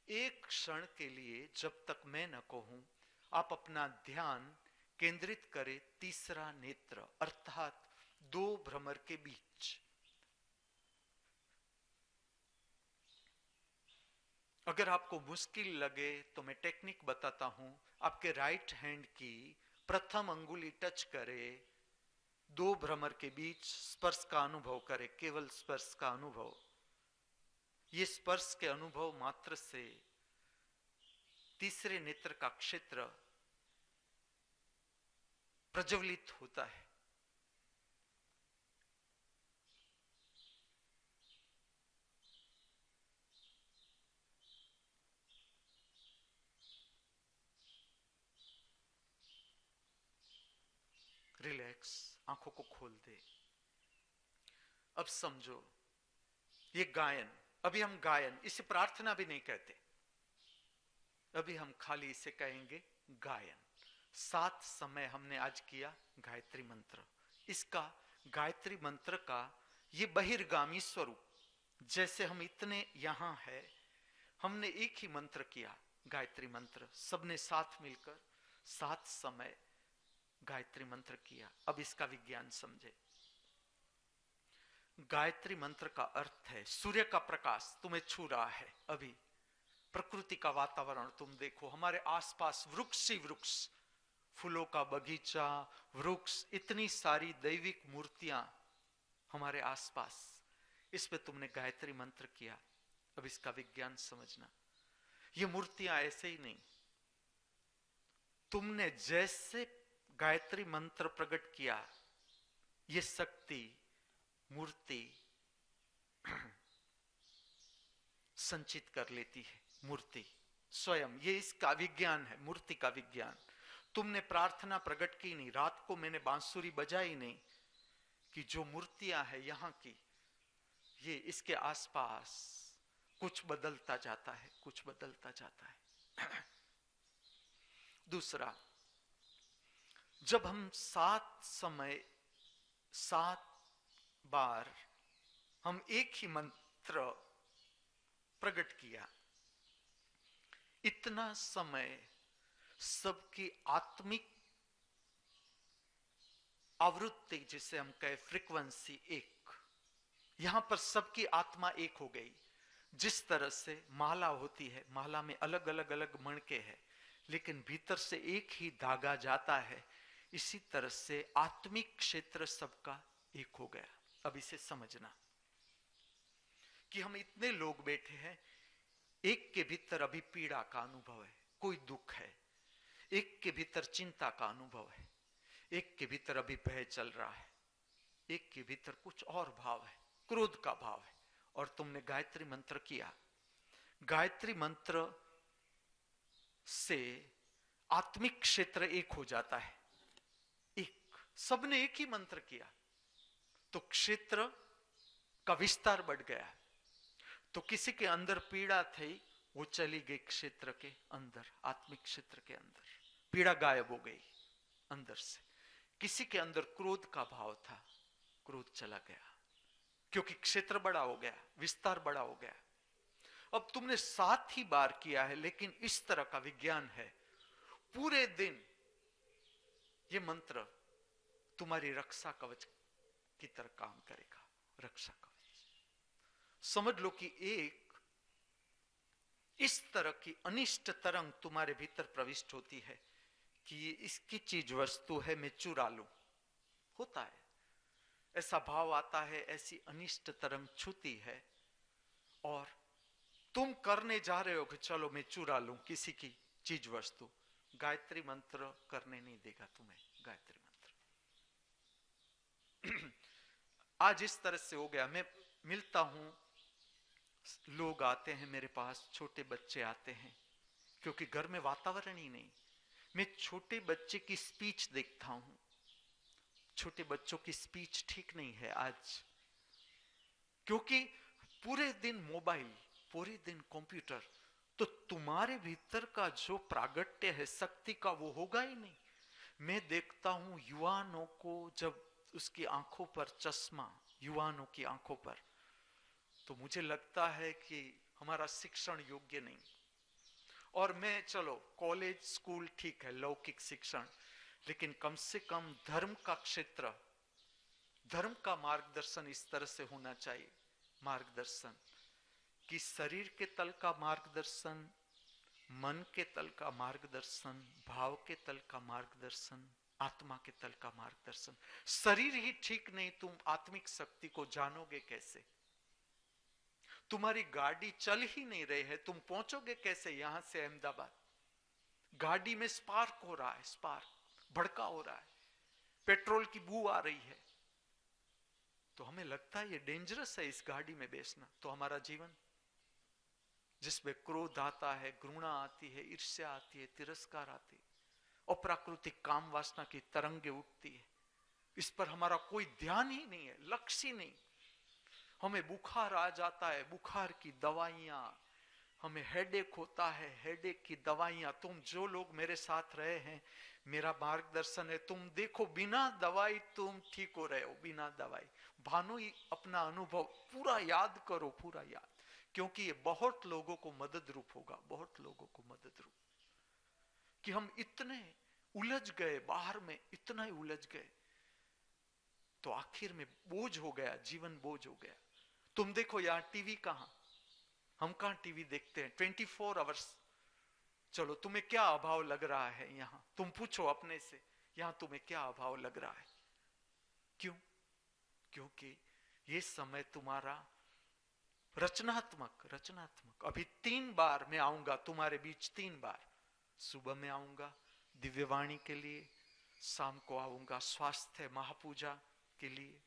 एक क्षण के लिए जब तक मैं न कहूं आप अपना ध्यान केंद्रित करें तीसरा नेत्र अर्थात दो भ्रमर के बीच। अगर आपको मुश्किल लगे तो मैं टेक्निक बताता हूं। आपके राइट हैंड की प्रथम अंगुली टच करे, दो भ्रमर के बीच स्पर्श का अनुभव करे, केवल स्पर्श का अनुभव। ये स्पर्श के अनुभव मात्र से तीसरे नेत्र का क्षेत्र प्रज्वलित होता है। रिलैक्स, आंखों को खोल दे। अब समझो ये गायन, अभी हम गायन, इसे प्रार्थना भी नहीं कहते, अभी हम खाली इसे कहेंगे गायन। 7 समय हमने आज किया गायत्री मंत्र। इसका गायत्री मंत्र का ये बहिर्गामी स्वरूप, जैसे हम इतने यहां है, हमने एक ही मंत्र किया गायत्री मंत्र, सबने साथ मिलकर 7 समय गायत्री मंत्र किया। अब इसका विज्ञान समझे। गायत्री मंत्र का अर्थ है सूर्य का प्रकाश तुम्हें छू रहा है। अभी प्रकृति का वातावरण तुम देखो, हमारे आसपास वृक्ष ही वृक्ष, फूलों का बगीचा, वृक्ष, इतनी सारी दैविक मूर्तियां हमारे आसपास। इस पे तुमने गायत्री मंत्र किया। अब इसका विज्ञान समझना। ये मूर्तियां ऐसे ही नहीं, तुमने जैसे गायत्री मंत्र प्रकट किया, ये शक्ति मूर्ति संचित कर लेती है। मूर्ति स्वयं, ये इसका विज्ञान है, मूर्ति का विज्ञान। तुमने प्रार्थना प्रकट की नहीं, रात को मैंने बांसुरी बजाई नहीं, कि जो मूर्तियां हैं यहां की, ये इसके आसपास कुछ बदलता जाता है, कुछ बदलता जाता है। दूसरा, जब हम 7 समय 7 बार हम एक ही मंत्र प्रकट किया, इतना समय सबकी आत्मिक आवृत्ति, जिसे हम कहे फ्रीक्वेंसी, एक, यहां पर सबकी आत्मा एक हो गई। जिस तरह से माला होती है, माला में अलग अलग अलग मणके हैं, लेकिन भीतर से एक ही धागा जाता है, इसी तरह से आत्मिक क्षेत्र सबका एक हो गया। अब इसे समझना कि हम इतने लोग बैठे हैं, एक के भीतर अभी पीड़ा का अनुभव है, कोई दुख है, एक के भीतर चिंता का अनुभव है, एक के भीतर अभी भय चल रहा है, एक के भीतर कुछ और भाव है, क्रोध का भाव है, और तुमने गायत्री मंत्र किया। गायत्री मंत्र से आत्मिक क्षेत्र एक हो जाता है। एक, सबने एक ही मंत्र किया तो क्षेत्र का विस्तार बढ़ गया। तो किसी के अंदर पीड़ा थी, वो चली गई क्षेत्र के अंदर, आत्मिक क्षेत्र के अंदर, पीड़ा गायब हो गई अंदर से। किसी के अंदर क्रोध का भाव था, क्रोध चला गया, क्योंकि क्षेत्र बड़ा हो गया, विस्तार बड़ा हो गया। अब तुमने 7 ही बार किया है, लेकिन इस तरह का विज्ञान है, पूरे दिन ये मंत्र तुम्हारी रक्षा कवच की तरह काम करेगा। रक्षा कवच, समझ लो कि एक इस तरह की अनिष्ट तरंग तुम्हारे भीतर प्रविष्ट होती है कि ये इसकी चीज वस्तु है, मैं चुरा लूं। होता है, ऐसा भाव आता है, ऐसी अनिष्ट तरंग छूती है और तुम करने जा रहे हो कि चलो मैं चुरा लूं किसी की चीज वस्तु। गायत्री मंत्र करने नहीं देगा तुम्हें। गायत्री मंत्र आज इस तरह से हो गया, मैं मिलता हूं, लोग आते हैं मेरे पास, छोटे बच्चे आते हैं, क्योंकि घर में वातावरण ही नहीं। मैं छोटे बच्चे की स्पीच देखता हूं, छोटे बच्चों की स्पीच ठीक नहीं है आज, क्योंकि पूरे दिन मोबाइल, पूरे दिन कंप्यूटर, तो तुम्हारे भीतर का जो प्रागट्य है शक्ति का, वो होगा ही नहीं। मैं देखता हूं युवानों को, जब उसकी आंखों पर चश्मा, युवानों की आंखों पर, तो मुझे लगता है कि हमारा शिक्षण योग्य नहीं। और मैं, चलो कॉलेज स्कूल ठीक है, लौकिक शिक्षण, लेकिन कम से कम धर्म का क्षेत्र, धर्म का मार्गदर्शन इस तरह से होना चाहिए। मार्गदर्शन कि शरीर के तल का मार्गदर्शन, मन के तल का मार्गदर्शन, भाव के तल का मार्गदर्शन, आत्मा के तल का मार्गदर्शन। शरीर ही ठीक नहीं, तुम आत्मिक शक्ति को जानोगे कैसे? तुम्हारी गाड़ी चल ही नहीं रही है, तुम पहुंचोगे कैसे यहां से अहमदाबाद? गाड़ी में स्पार्क हो रहा है, स्पार्क भड़का हो रहा है, पेट्रोल की बू आ रही है, तो हमें लगता है ये डेंजरस है इस गाड़ी में बैठना। तो हमारा जीवन जिसमें क्रोध आता है, घृणा आती है, ईर्ष्या आती है, तिरस्कार आती है, अप्राकृतिक काम वासना की तरंगे उठती है, इस पर हमारा कोई ध्यान ही नहीं है, लक्ष्य ही नहीं। हमें बुखार आ जाता है, बुखार की दवाइयां, हमें हेडेक होता है, हेडेक की दवाइयां। तुम जो लोग मेरे साथ रहे हैं, मेरा मार्गदर्शन है, तुम देखो बिना दवाई तुम ठीक हो रहे हो, बिना दवाई। भानु ही अपना अनुभव पूरा याद करो, पूरा याद, क्योंकि ये बहुत लोगों को मदद रूप होगा, बहुत लोगों को मदद रूप, कि हम इतने उलझ गए बाहर में, इतना ही उलझ गए, तो आखिर में बोझ हो गया, जीवन बोझ हो गया। तुम देखो यार, टीवी कहां, हम कहां टीवी देखते हैं 24 आवर्स। चलो तुम्हें क्या अभाव लग रहा है यहां, तुम पूछो अपने से, यहां तुम्हें क्या अभाव लग रहा है? क्यों? क्योंकि ये समय तुम्हारा रचनात्मक, रचनात्मक। अभी 3 बार मैं आऊंगा तुम्हारे बीच, 3 बार। सुबह में आऊंगा दिव्यवाणी के लिए, शाम को आऊंगा स्वास्थ्य महापूजा के लिए,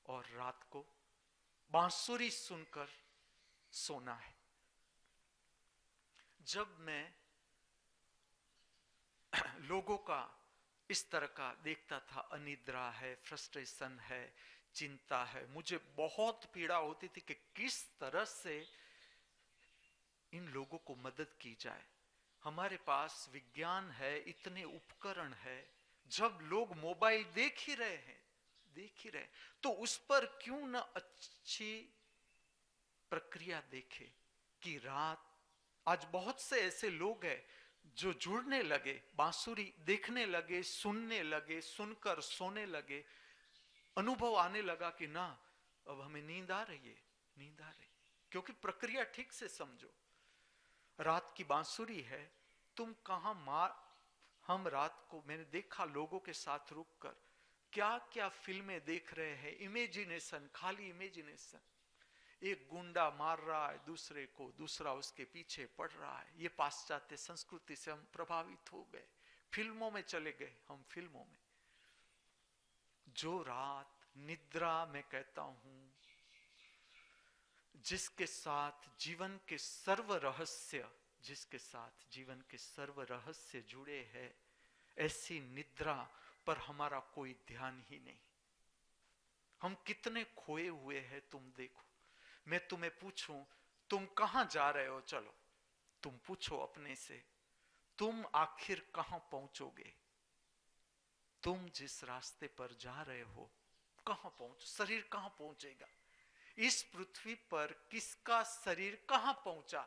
और रात को बांसुरी सुनकर सोना है। जब मैं लोगों का इस तरह का देखता था, अनिद्रा है, फ्रस्ट्रेशन है, चिंता है, मुझे बहुत पीड़ा होती थी कि किस तरह से इन लोगों को मदद की जाए। हमारे पास विज्ञान है, इतने उपकरण है, जब लोग मोबाइल देख ही रहे हैं, देख ही रहे, तो उस पर क्यों ना अच्छी प्रक्रिया देखे कि रात, आज बहुत से ऐसे लोग हैं जो जुड़ने लगे, बांसुरी देखने लगे, सुनने लगे, सुनकर सोने लगे, अनुभव आने लगा कि ना अब हमें नींद आ रही है, नींद आ रही, क्योंकि प्रक्रिया ठीक से समझो। रात की बांसुरी है, तुम कहां मार, हम रात को, मैंने देखा लोगों के साथ रुककर क्या क्या फिल्में देख रहे हैं, इमेजिनेशन, खाली इमेजिनेशन, एक गुंडा मार रहा है दूसरे को, दूसरा उसके पीछे पड़ रहा है। ये पाश्चात्य संस्कृति से हम प्रभावित हो गए, फिल्मों में चले गए हम, फिल्मों में। जो रात निद्रा में कहता हूं, जिसके साथ जीवन के सर्व रहस्य, जिसके साथ जीवन के सर्व रहस्य जुड़े हैं, ऐसी निद्रा पर हमारा कोई ध्यान ही नहीं। हम कितने खोए हुए हैं तुम देखो। मैं तुम्हें पूछूं तुम कहां जा रहे हो, चलो तुम पूछो अपने से, तुम आखिर कहां पहुंचोगे? तुम जिस रास्ते पर जा रहे हो कहां पहुंच, शरीर कहां पहुंचेगा? इस पृथ्वी पर किसका शरीर कहां पहुंचा,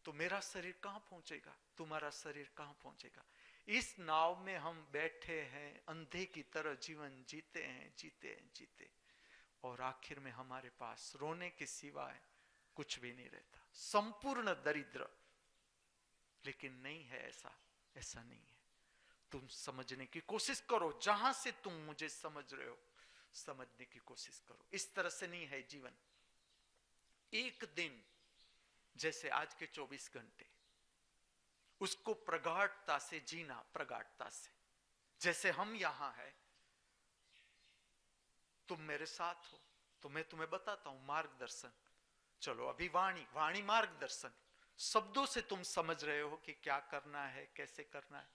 तो मेरा शरीर कहां पहुंचेगा, तुम्हारा शरीर कहां पहुंचेगा? इस नाव में हम बैठे हैं, अंधे की तरह जीवन जीते हैं, जीते, और आखिर में हमारे पास रोने के सिवाय कुछ भी नहीं रहता, संपूर्ण दरिद्र। लेकिन नहीं है ऐसा, ऐसा नहीं है। तुम समझने की कोशिश करो, जहां से तुम मुझे समझ रहे हो समझने की कोशिश करो। इस तरह से नहीं है जीवन। एक दिन जैसे आज के 24 घंटे, उसको प्रगाढ़ता से जीना, प्रगाढ़ता से। जैसे हम यहां हैं, तुम मेरे साथ हो तो मैं तुम्हें बताता हूं मार्गदर्शन। चलो अभी वाणी मार्गदर्शन, शब्दों से तुम समझ रहे हो कि क्या करना है, कैसे करना है,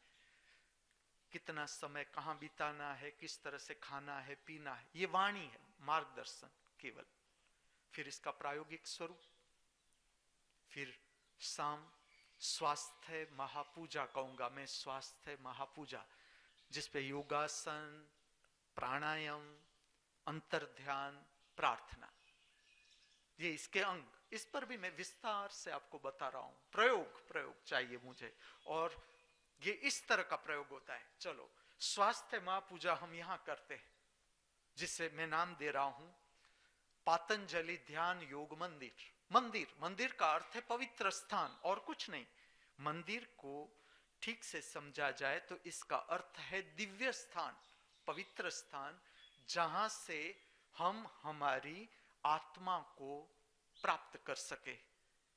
कितना समय कहां बिताना है, किस तरह से खाना है, पीना है। ये वाणी है, मार्गदर्शन केवल। फिर इसका प्रायोगिक स्वरूप, फिर शाम स्वास्थ्य महापूजा कहूंगा मैं, स्वास्थ्य महापूजा, जिसपे योगासन, प्राणायाम, अंतर ध्यान, प्रार्थना, ये इसके अंग। इस पर भी मैं विस्तार से आपको बता रहा हूं। प्रयोग चाहिए मुझे, और ये इस तरह का प्रयोग होता है। चलो स्वास्थ्य महापूजा हम यहां करते हैं, जिसे मैं नाम दे रहा हूं पातंजलि ध्यान योग मंदिर। मंदिर का अर्थ है पवित्र स्थान, और कुछ नहीं। मंदिर को ठीक से समझा जाए तो इसका अर्थ है दिव्य स्थान, पवित्र स्थान, जहां से हम हमारी आत्मा को प्राप्त कर सके,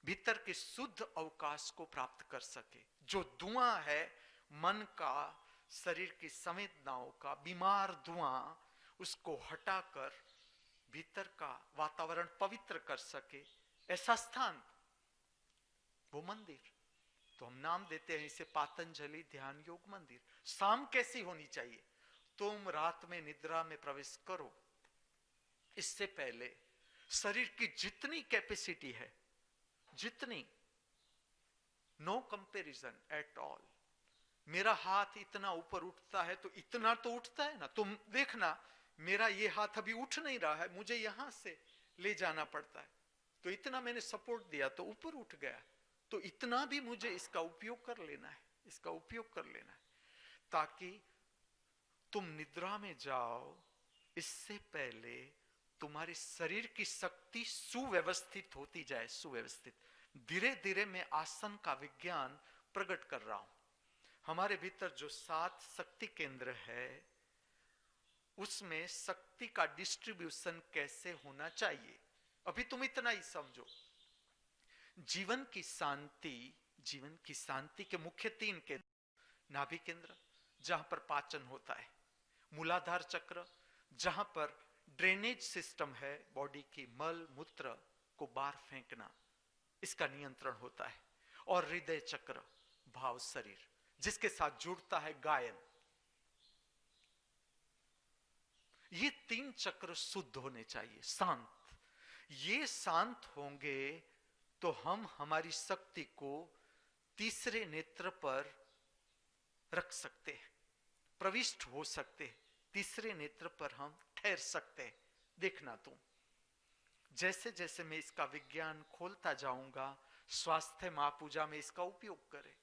भीतर के शुद्ध अवकाश को प्राप्त कर सके। जो धुआं है मन का, शरीर की संवेदनाओं का बीमार धुआं, उसको हटाकर भीतर का वातावरण पवित्र कर सके, ऐसा स्थान वो मंदिर। तो हम नाम देते हैं इसे पातंजलि ध्यान योग मंदिर। शाम कैसी होनी चाहिए? तुम रात में निद्रा में प्रवेश करो, इससे पहले शरीर की जितनी कैपेसिटी है, जितनी, नो कंपैरिजन एट ऑल। मेरा हाथ इतना ऊपर उठता है तो इतना तो उठता है ना, तुम देखना मेरा ये हाथ अभी उठ नहीं रहा है, मुझे यहां से ले जाना पड़ता है, तो इतना मैंने सपोर्ट दिया तो ऊपर उठ गया। तो इतना भी मुझे इसका उपयोग कर लेना है, इसका उपयोग कर लेना है, ताकि तुम निद्रा में जाओ इससे पहले तुम्हारी शरीर की शक्ति सुव्यवस्थित होती जाए, सुव्यवस्थित। धीरे धीरे मैं आसन का विज्ञान प्रकट कर रहा हूं। हमारे भीतर जो 7 शक्ति केंद्र है, उसमें शक्ति का डिस्ट्रीब्यूशन कैसे होना चाहिए, अभी तुम इतना ही समझो। जीवन की शांति के मुख्य 3 केंद्र, नाभि केंद्र जहां पर पाचन होता है, मूलाधार चक्र जहां पर ड्रेनेज सिस्टम है, बॉडी की मल मूत्र को बाहर फेंकना, इसका नियंत्रण होता है, और हृदय चक्र भाव शरीर, जिसके साथ जुड़ता है गायन। ये 3 चक्र शुद्ध होने चाहिए, शांत। ये शांत होंगे तो हम हमारी शक्ति को तीसरे नेत्र पर रख सकते हैं, प्रविष्ट हो सकते हैं, तीसरे नेत्र पर हम ठहर सकते हैं। देखना तुम, जैसे जैसे मैं इसका विज्ञान खोलता जाऊंगा, स्वास्थ्य महापूजा में इसका उपयोग करें।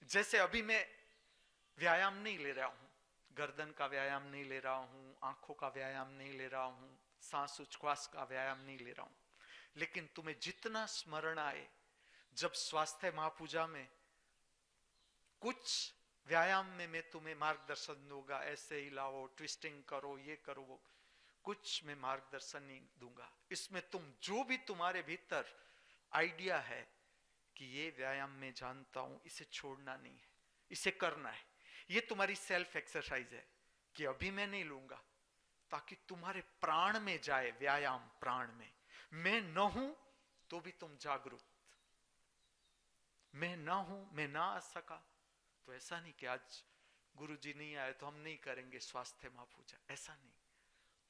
जैसे अभी मैं व्यायाम नहीं ले रहा हूं, गर्दन का व्यायाम नहीं ले रहा हूं, आंखों का व्यायाम नहीं ले रहा हूं, सांस उच्छ्वास का व्यायाम नहीं ले रहा हूं, लेकिन तुम्हें जितना स्मरण आए, जब स्वास्थ्य महापूजा में कुछ व्यायाम में मैं तुम्हें मार्गदर्शन दूंगा, ऐसे हिलाओ, ट्विस्टिंग करो, ये करो, वो कुछ मैं मार्गदर्शन नहीं दूंगा। इसमें तुम जो भी तुम्हारे भीतर आइडिया है कि ये व्यायाम में जानता हूं, इसे छोड़ना नहीं है, इसे करना है, ये तुम्हारी सेल्फ एक्सरसाइज है कि अभी मैं नहीं लूंगा, ताकि तुम्हारे प्राण में जाए व्यायाम, प्राण में। मैं न हूं तो भी तुम जागरूक, मैं ना हूं, मैं ना आ सका तो ऐसा नहीं कि आज गुरुजी नहीं आए तो हम नहीं करेंगे स्वास्थ्य महापूजा, ऐसा नहीं।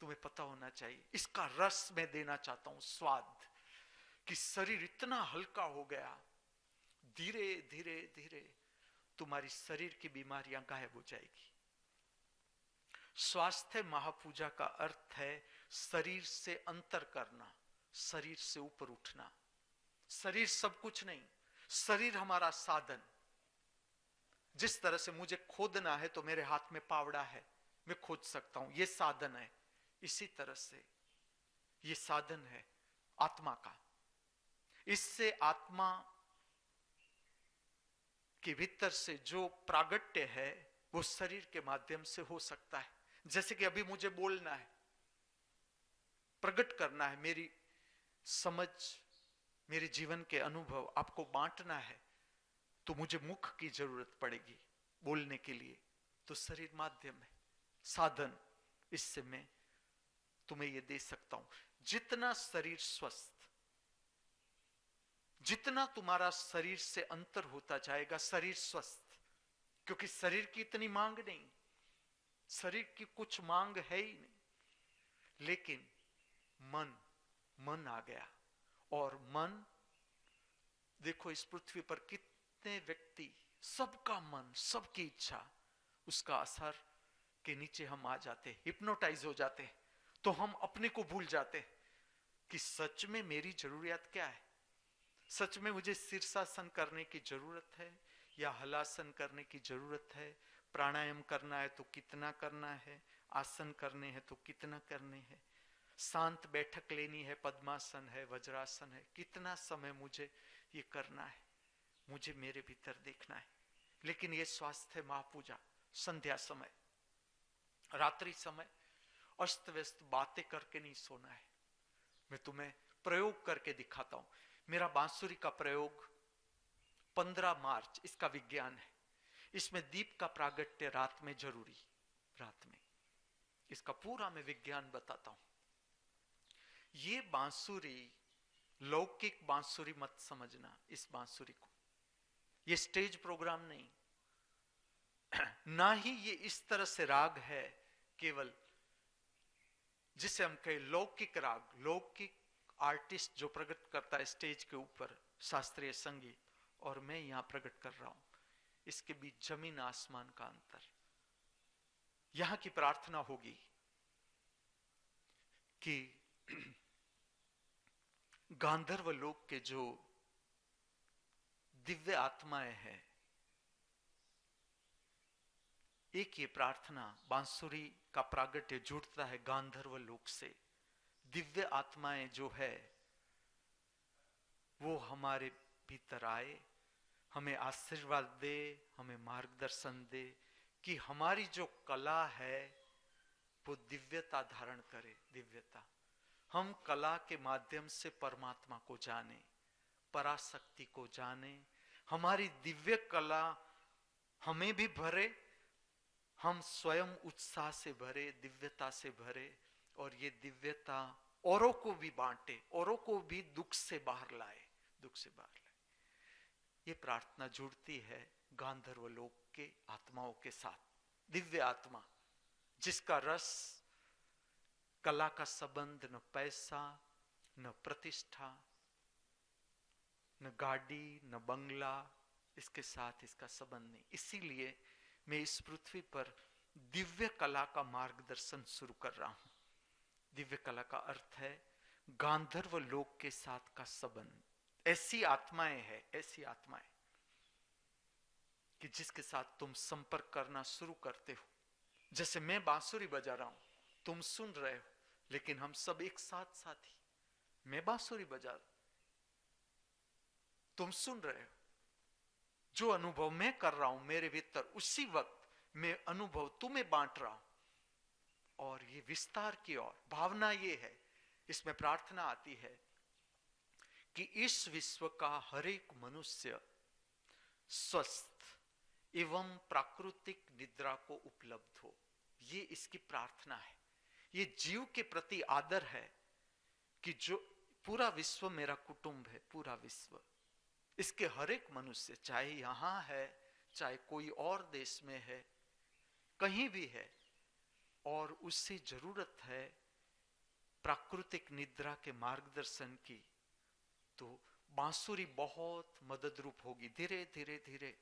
तुम्हें पता होना चाहिए, इसका रस मैं देना चाहता हूं, स्वाद, कि शरीर इतना हल्का हो गया, धीरे धीरे धीरे तुम्हारी शरीर की बीमारियां गायब हो जाएगी। स्वास्थ्य महापूजा का अर्थ है शरीर से अंतर करना, शरीर से ऊपर उठना। शरीर सब कुछ नहीं, शरीर हमारा साधन। जिस तरह से मुझे खोदना है तो मेरे हाथ में पावड़ा है, मैं खोद सकता हूं, ये साधन है। इसी तरह से ये साधन है आत्मा का। इससे आत्मा के भीतर से जो प्रागट्य है वो शरीर के माध्यम से हो सकता है। जैसे कि अभी मुझे बोलना है, प्रकट करना है, मेरी समझ, मेरे जीवन के अनुभव आपको बांटना है, तो मुझे मुख की जरूरत पड़ेगी बोलने के लिए, तो शरीर माध्यम है, साधन। इससे मैं तुम्हें ये दे सकता हूं। जितना शरीर स्वस्थ, जितना तुम्हारा शरीर से अंतर होता जाएगा, शरीर स्वस्थ, क्योंकि शरीर की इतनी मांग नहीं, शरीर की कुछ मांग है ही नहीं, लेकिन मन आ गया। और मन, देखो इस पृथ्वी पर कितने व्यक्ति, सबका मन, सबकी इच्छा, उसका असर के नीचे हम आ जाते, हिप्नोटाइज हो जाते, तो हम अपने को भूल जाते कि सच में मेरी जरूरियत क्या है। सच में मुझे शीर्षासन करने की जरूरत है या हलासन करने की जरूरत है? प्राणायाम करना है तो कितना करना है? आसन करने हैं तो कितना करने हैं? शांत बैठक लेनी है, पद्मासन है, वज्रासन है, कितना समय मुझे ये करना है? मुझे मेरे भीतर देखना है। लेकिन ये स्वास्थ्य महापूजा, संध्या समय, रात्रि समय अस्त व्यस्त बातें करके नहीं सोना है। मैं तुम्हें प्रयोग करके दिखाता हूं। मेरा बांसुरी का प्रयोग 15 मार्च, इसका विज्ञान है। इसमें दीप का प्रागट्य रात में जरूरी, रात में, इसका पूरा मैं विज्ञान बताता हूं। ये बांसुरी लौकिक बांसुरी मत समझना, इस बांसुरी को, ये स्टेज प्रोग्राम नहीं, ना ही ये इस तरह से राग है केवल जिसे हम कहें लौकिक राग। लौकिक आर्टिस्ट जो प्रकट करता है स्टेज के ऊपर शास्त्रीय संगीत, और मैं यहां प्रकट कर रहा हूं, इसके बीच जमीन आसमान का अंतर। यहां की प्रार्थना होगी कि गांधर्व लोक के जो दिव्य आत्माएं हैं, एक ये प्रार्थना, बांसुरी का प्रागट्य जुड़ता है गांधर्व लोक से। दिव्य आत्माएं जो है वो हमारे भीतर आए, हमें आशीर्वाद दे, हमें मार्गदर्शन दे कि हमारी जो कला है वो दिव्यता धारण करे। दिव्यता, हम कला के माध्यम से परमात्मा को जाने, पराशक्ति को जाने। हमारी दिव्य कला हमें भी भरे, हम स्वयं उत्साह से भरे, दिव्यता से भरे, और ये दिव्यता औरों को भी बांटे, औरों को भी दुख से बाहर लाए, दुख से बाहर लाए। ये प्रार्थना जुड़ती है गांधर्व लोक के आत्माओं के साथ। दिव्य आत्मा जिसका रस, कला का संबंध न पैसा, न प्रतिष्ठा, न गाड़ी, न बंगला, इसके साथ इसका संबंध नहीं। इसीलिए मैं इस पृथ्वी पर दिव्य कला का मार्गदर्शन शुरू कर रहा हूं। दिव्य कला का अर्थ है गांधर्व लोक के साथ का संबंध। ऐसी आत्माएं हैं, ऐसी आत्माएं कि जिसके साथ तुम संपर्क करना शुरू करते हो। जैसे मैं बांसुरी बजा रहा हूं, तुम सुन रहे हो, लेकिन हम सब एक साथ साथी। मैं बांसुरी बजा, तुम सुन रहे हो। जो अनुभव मैं कर रहा हूं मेरे भीतर, उसी वक्त मैं अनुभव तुम्हें बांट रहा हूं। और ये विस्तार की ओर भावना ये है, इसमें प्रार्थना आती है कि इस विश्व का हर एक मनुष्य स्वस्थ एवं प्राकृतिक निद्रा को उपलब्ध हो। ये इसकी प्रार्थना है। ये जीव के प्रति आदर है कि जो पूरा विश्व मेरा कुटुंब है, पूरा विश्व, इसके हर एक मनुष्य, चाहे यहां है चाहे कोई और देश में है, कहीं भी है, और उससे जरूरत है प्राकृतिक निद्रा के मार्गदर्शन की, तो बांसुरी बहुत मदद रूप होगी। धीरे धीरे धीरे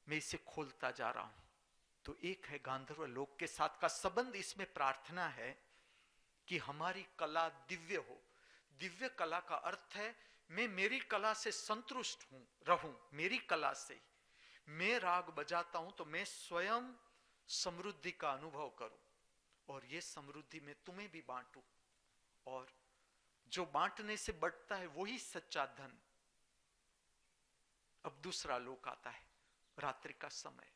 मैं इसे खोलता जा रहा हूं। तो एक है गांधर्व लोक के साथ का संबंध। इसमें प्रार्थना है कि हमारी कला दिव्य हो। दिव्य कला का अर्थ है मैं मेरी कला से संतुष्ट रहूं। मेरी कला से मैं राग बजाता हूं तो मैं स्वयं समृद्धि का अनुभव करूं, और ये समृद्धि में तुम्हें भी बांटूं, और जो बांटने से बढ़ता है वही सच्चा धन। अब दूसरा लोक आता है, रात्रि का समय,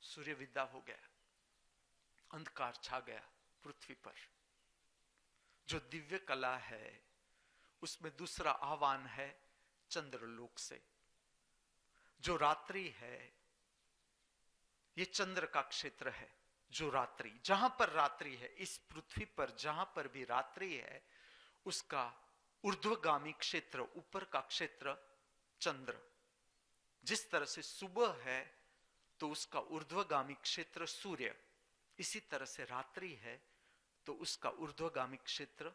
सूर्य विदा हो गया, अंधकार छा गया पृथ्वी पर। जो दिव्य कला है उसमें दूसरा आह्वान है चंद्रलोक से। जो रात्रि है ये चंद्र का क्षेत्र है। जो रात्रि, जहां पर रात्रि है, इस पृथ्वी पर जहां पर भी रात्रि है, उसका ऊर्ध्वगामी क्षेत्र, ऊपर का क्षेत्र चंद्र। जिस तरह से सुबह है तो उसका ऊर्ध्वगामी क्षेत्र सूर्य, इसी तरह से रात्रि है तो उसका ऊर्ध्वगामी क्षेत्र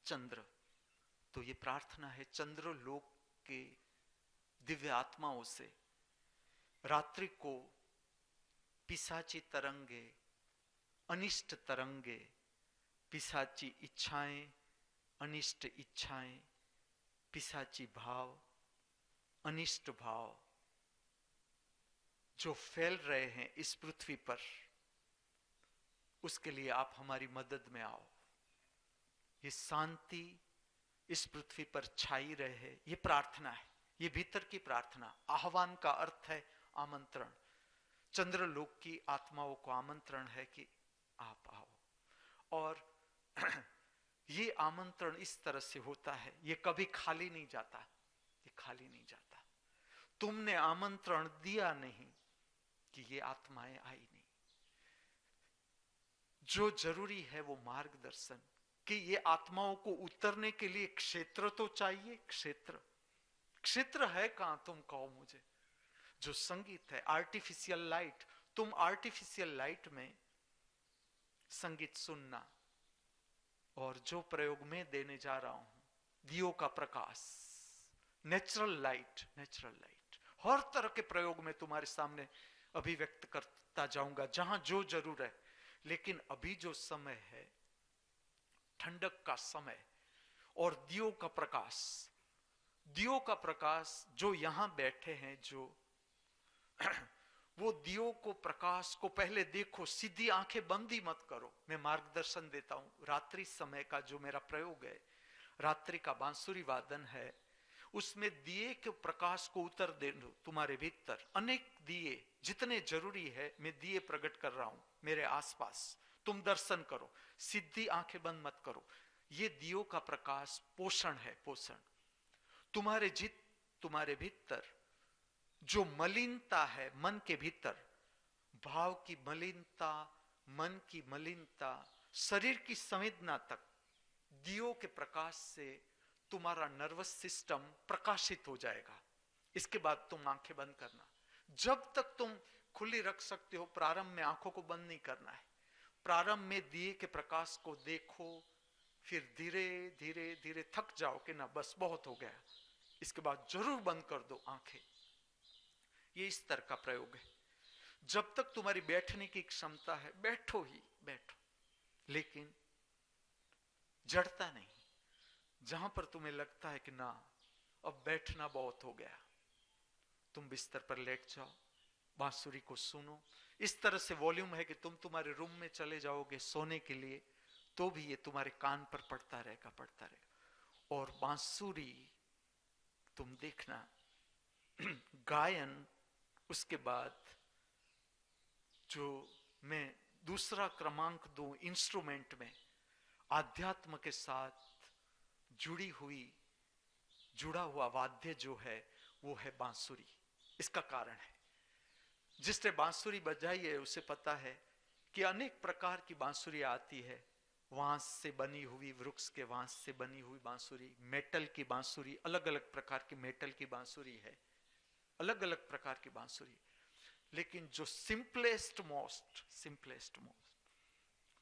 चंद्र। तो ये प्रार्थना है चंद्र लोक के दिव्य आत्माओं से, रात्रि को पिशाची तरंगे, अनिष्ट तरंगे, पिशाची इच्छाएं, अनिष्ट इच्छाएं, पिशाची भाव, अनिष्ट भाव जो फैल रहे हैं इस पृथ्वी पर, उसके लिए आप हमारी मदद में आओ। ये शांति इस पृथ्वी पर छाई रहे, ये प्रार्थना है। ये भीतर की प्रार्थना। आह्वान का अर्थ है आमंत्रण। चंद्रलोक की आत्माओं को आमंत्रण है कि आप आओ। और ये आमंत्रण इस तरह से होता है, ये कभी खाली नहीं जाता, ये खाली नहीं जाता। तुमने आमंत्रण दिया नहीं कि ये आत्माएं आई नहीं। जो जरूरी है वो मार्गदर्शन, कि ये आत्माओं को उतरने के लिए क्षेत्र तो चाहिए। क्षेत्र है कहां, तुम कहो मुझे। जो संगीत है, आर्टिफिशियल लाइट, तुम आर्टिफिशियल लाइट में संगीत सुनना। और जो प्रयोग में देने जा रहा हूं, दियो का प्रकाश, नेचुरल लाइट, हर तरह के प्रयोग में तुम्हारे सामने अभिव्यक्त करता जाऊंगा जहां जो जरूर है। लेकिन अभी जो समय है ठंडक का समय, और दियो का प्रकाश जो यहां बैठे हैं, जो वो दियो को, प्रकाश को पहले देखो। सीधी आंखें बंद ही मत करो, मैं मार्गदर्शन देता हूं। रात्रि समय का जो मेरा प्रयोग है, रात्रि का बांसुरी वादन है, उसमें दिए के प्रकाश को उतर दे दो तुम्हारे भीतर। अनेक दिए, जितने जरूरी है मैं दिए प्रकट कर रहा हूं मेरे आसपास। तुम दर्शन करो, सीधी आंखें बंद मत करो। ये दियो का प्रकाश पोषण है, पोषण। तुम्हारे भीतर जो मलिनता है, मन के भीतर भाव की मलिनता, मन की मलिनता, शरीर की संवेदना तक, दियो के प्रकाश से तुम्हारा नर्वस सिस्टम प्रकाशित हो जाएगा। इसके बाद तुम आंखें बंद करना। जब तक तुम खुली रख सकते हो, प्रारंभ में आंखों को बंद नहीं करना है। प्रारंभ में दिए के प्रकाश को देखो, फिर धीरे धीरे धीरे थक जाओ कि ना बस बहुत हो गया, इसके बाद जरूर बंद कर दो आंखें। ये इस तरह का प्रयोग है। जब तक तुम्हारी बैठने की क्षमता है, बैठो ही बैठो, लेकिन जड़ता नहीं। जहां पर तुम्हें लगता है कि ना अब बैठना बहुत हो गया, तुम बिस्तर पर लेट जाओ, बांसुरी को सुनो। इस तरह से वॉल्यूम है कि तुम तुम्हारे रूम में चले जाओगे सोने के लिए तो भी ये तुम्हारे कान पर पड़ता रहेगा। और बांसुरी तुम देखना, गायन, उसके बाद जो मैं दूसरा क्रमांक दूं इंस्ट्रूमेंट में, आध्यात्म के साथ जुड़ा हुआ वाद्य जो है वो है बांसुरी। इसका कारण है, जिसने बांसुरी बजाई है उसे पता है कि अनेक प्रकार की बांसुरी आती है। वांस से बनी हुई, वृक्ष के वांस से बनी हुई बांसुरी, मेटल की बांसुरी, अलग अलग प्रकार की मेटल की बांसुरी है, अलग अलग प्रकार की बांसुरी। लेकिन जो सिंपलेस्ट मोस्ट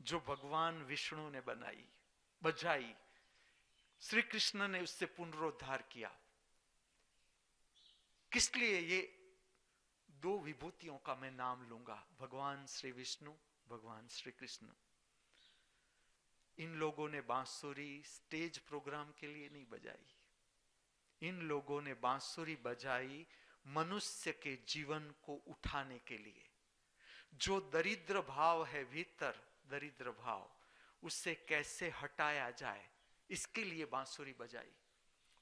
जो भगवान विष्णु ने बजाई, श्री कृष्ण ने उससे पुनरुद्धार किया। किस लिए? ये दो विभूतियों का मैं नाम लूंगा, भगवान श्री विष्णु, भगवान श्री कृष्ण। इन लोगों ने बांसुरी स्टेज प्रोग्राम के लिए नहीं बजाई, इन लोगों ने बांसुरी बजाई मनुष्य के जीवन को उठाने के लिए। जो दरिद्र भाव है भीतर, दरिद्र भाव, उससे कैसे हटाया जाए, इसके लिए बांसुरी बजाई।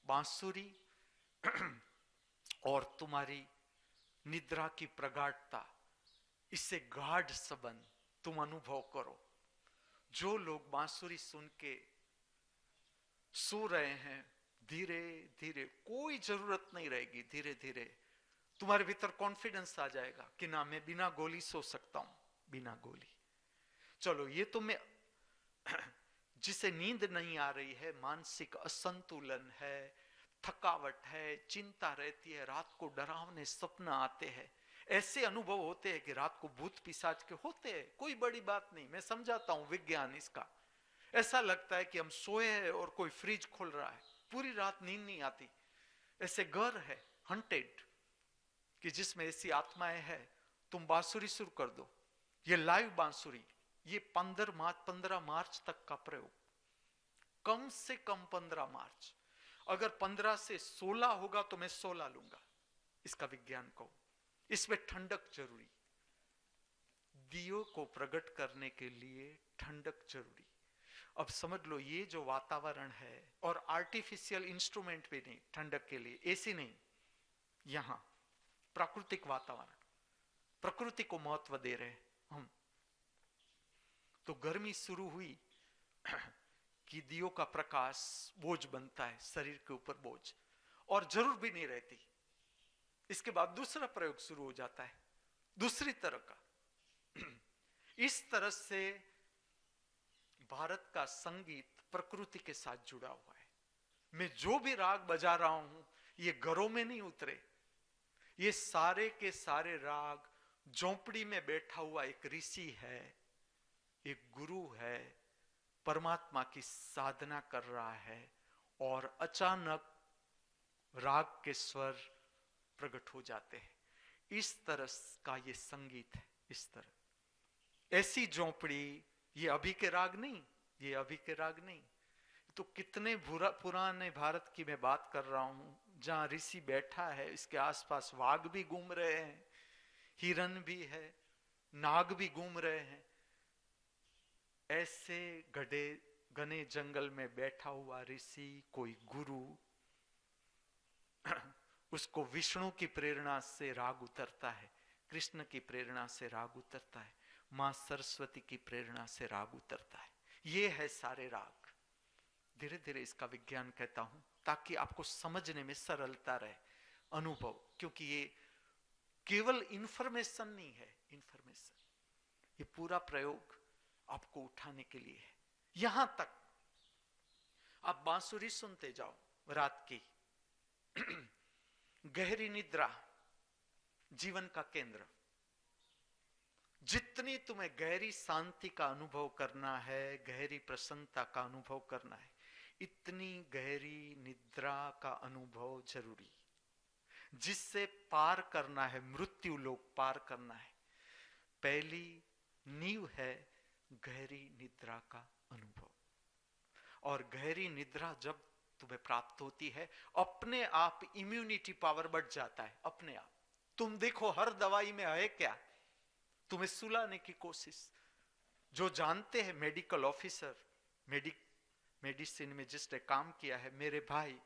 बांसुरी और तुम्हारी निद्रा की प्रगाढ़ता, इससे गाढ़ संबंध तुम अनुभव करो। जो लोग बांसुरी सुन के सो रहे हैं, धीरे धीरे, कोई जरूरत नहीं रहेगी, धीरे धीरे तुम्हारे भीतर कॉन्फिडेंस आ जाएगा कि ना, मैं बिना गोली सो सकता हूं, बिना गोली। चलो, ये तो मैं जिसे नींद नहीं आ रही है, मानसिक असंतुलन है, थकावट है, चिंता रहती है, रात को डरावने सपना आते हैं, ऐसे अनुभव होते हैं कि रात को भूत पिशाच के होते हैं, कोई बड़ी बात नहीं, मैं समझाता हूं विज्ञान इसका। ऐसा लगता है कि हम सोए हैं और कोई फ्रिज खोल रहा है, पूरी रात नींद नहीं आती। ऐसे घर है हंटेड कि जिसमें ऐसी आत्माएं हैं। तुम बांसुरी शुरू कर दो, ये लाइव बांसुरी, ये 15 मार्च तक का प्रयोग, कम से कम 15 मार्च। अगर 15 से 16 होगा तो मैं 16 लूंगा, इसका विज्ञान को। इसमें ठंडक जरूरी, दियो को प्रकट करने के लिए ठंडक जरूरी। अब समझ लो, ये जो वातावरण है, और आर्टिफिशियल इंस्ट्रूमेंट भी नहीं ठंडक के लिए, एसी नहीं, यहां प्राकृतिक वातावरण, प्रकृति को महत्व दे रहे हैं हम। तो गर्मी शुरू हुई कि दियो का प्रकाश बोझ बनता है, शरीर के ऊपर बोझ, और जरूर भी नहीं रहती। इसके बाद दूसरा प्रयोग शुरू हो जाता है, दूसरी तरह का। इस तरह से भारत का संगीत प्रकृति के साथ जुड़ा हुआ है। मैं जो भी राग बजा रहा हूं, ये घरों में नहीं उतरे, ये सारे के सारे राग झोंपड़ी में बैठा हुआ एक ऋषि है, एक गुरु है, परमात्मा की साधना कर रहा है, और अचानक राग के स्वर प्रकट हो जाते हैं। इस तरह का ये संगीत है, इस तरह। ऐसी झोंपड़ी, ये अभी के राग नहीं, ये अभी के राग नहीं, तो कितने पुराने भारत की मैं बात कर रहा हूं, जहां ऋषि बैठा है, इसके आसपास वाघ भी घूम रहे हैं, हिरन भी है, नाग भी घूम रहे हैं। ऐसे घने जंगल में बैठा हुआ ऋषि, कोई गुरु, उसको विष्णु की प्रेरणा से राग उतरता है, कृष्ण की प्रेरणा से राग उतरता है, मां सरस्वती की प्रेरणा से राग उतरता है। ये है सारे राग। धीरे धीरे इसका विज्ञान कहता हूं, ताकि आपको समझने में सरलता रहे, अनुभव, क्योंकि ये केवल इंफॉर्मेशन नहीं है, इंफॉर्मेशन, ये पूरा प्रयोग आपको उठाने के लिए है। यहां तक आप बांसुरी सुनते जाओ रात की। गहरी निद्रा जीवन का केंद्र। जितनी तुम्हें गहरी शांति का अनुभव करना है, गहरी प्रसन्नता का अनुभव करना है, इतनी गहरी निद्रा का अनुभव जरूरी, जिससे पार करना है, मृत्यु लोक पार करना है। पहली नींव है गहरी निद्रा का अनुभव। और गहरी निद्रा जब तुम्हें प्राप्त होती है, अपने आप इम्यूनिटी पावर बढ़ जाता है, अपने आप। तुम देखो हर दवाई में है क्या, तुम्हें सुलाने की कोशिश। जो जानते हैं मेडिकल ऑफिसर, मेडिसिन में जिसने काम किया है, मेरे भाई,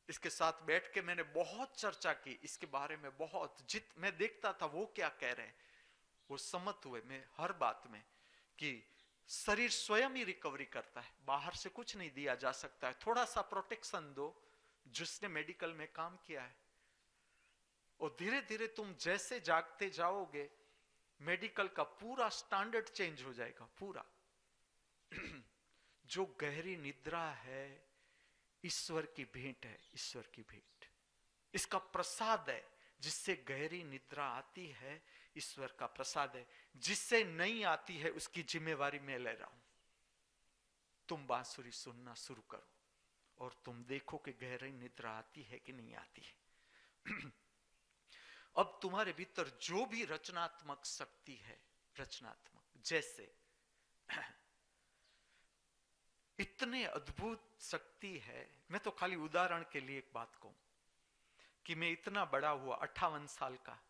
इसके साथ बैठ के मैंने बहुत चर्चा की इसके बारे में, बहुत मैं देखता था वो क्या कह रहे हैं। वो सम्मत हुए में हर बात में कि शरीर स्वयं ही रिकवरी करता है, बाहर से कुछ नहीं दिया जा सकता है। थोड़ा सा प्रोटेक्शन दो, जिसने मेडिकल में काम किया है, और धीरे धीरे तुम जैसे जागते जाओगे मेडिकल का पूरा स्टैंडर्ड चेंज हो जाएगा पूरा। जो गहरी निद्रा है ईश्वर की भेंट है, ईश्वर की भेंट, इसका प्रसाद है। जिससे गहरी निद्रा आती है ईश्वर का प्रसाद है, जिससे नहीं आती है उसकी जिम्मेवारी मैं ले रहा हूं। तुम बांसुरी सुनना शुरू करो और तुम देखो कि गहरी निद्रा आती है कि नहीं आती है। अब तुम्हारे भीतर जो भी रचनात्मक शक्ति है, रचनात्मक, जैसे इतने अद्भुत शक्ति है। मैं तो खाली उदाहरण के लिए एक बात कहूं कि मैं इतना बड़ा हुआ 58 साल का,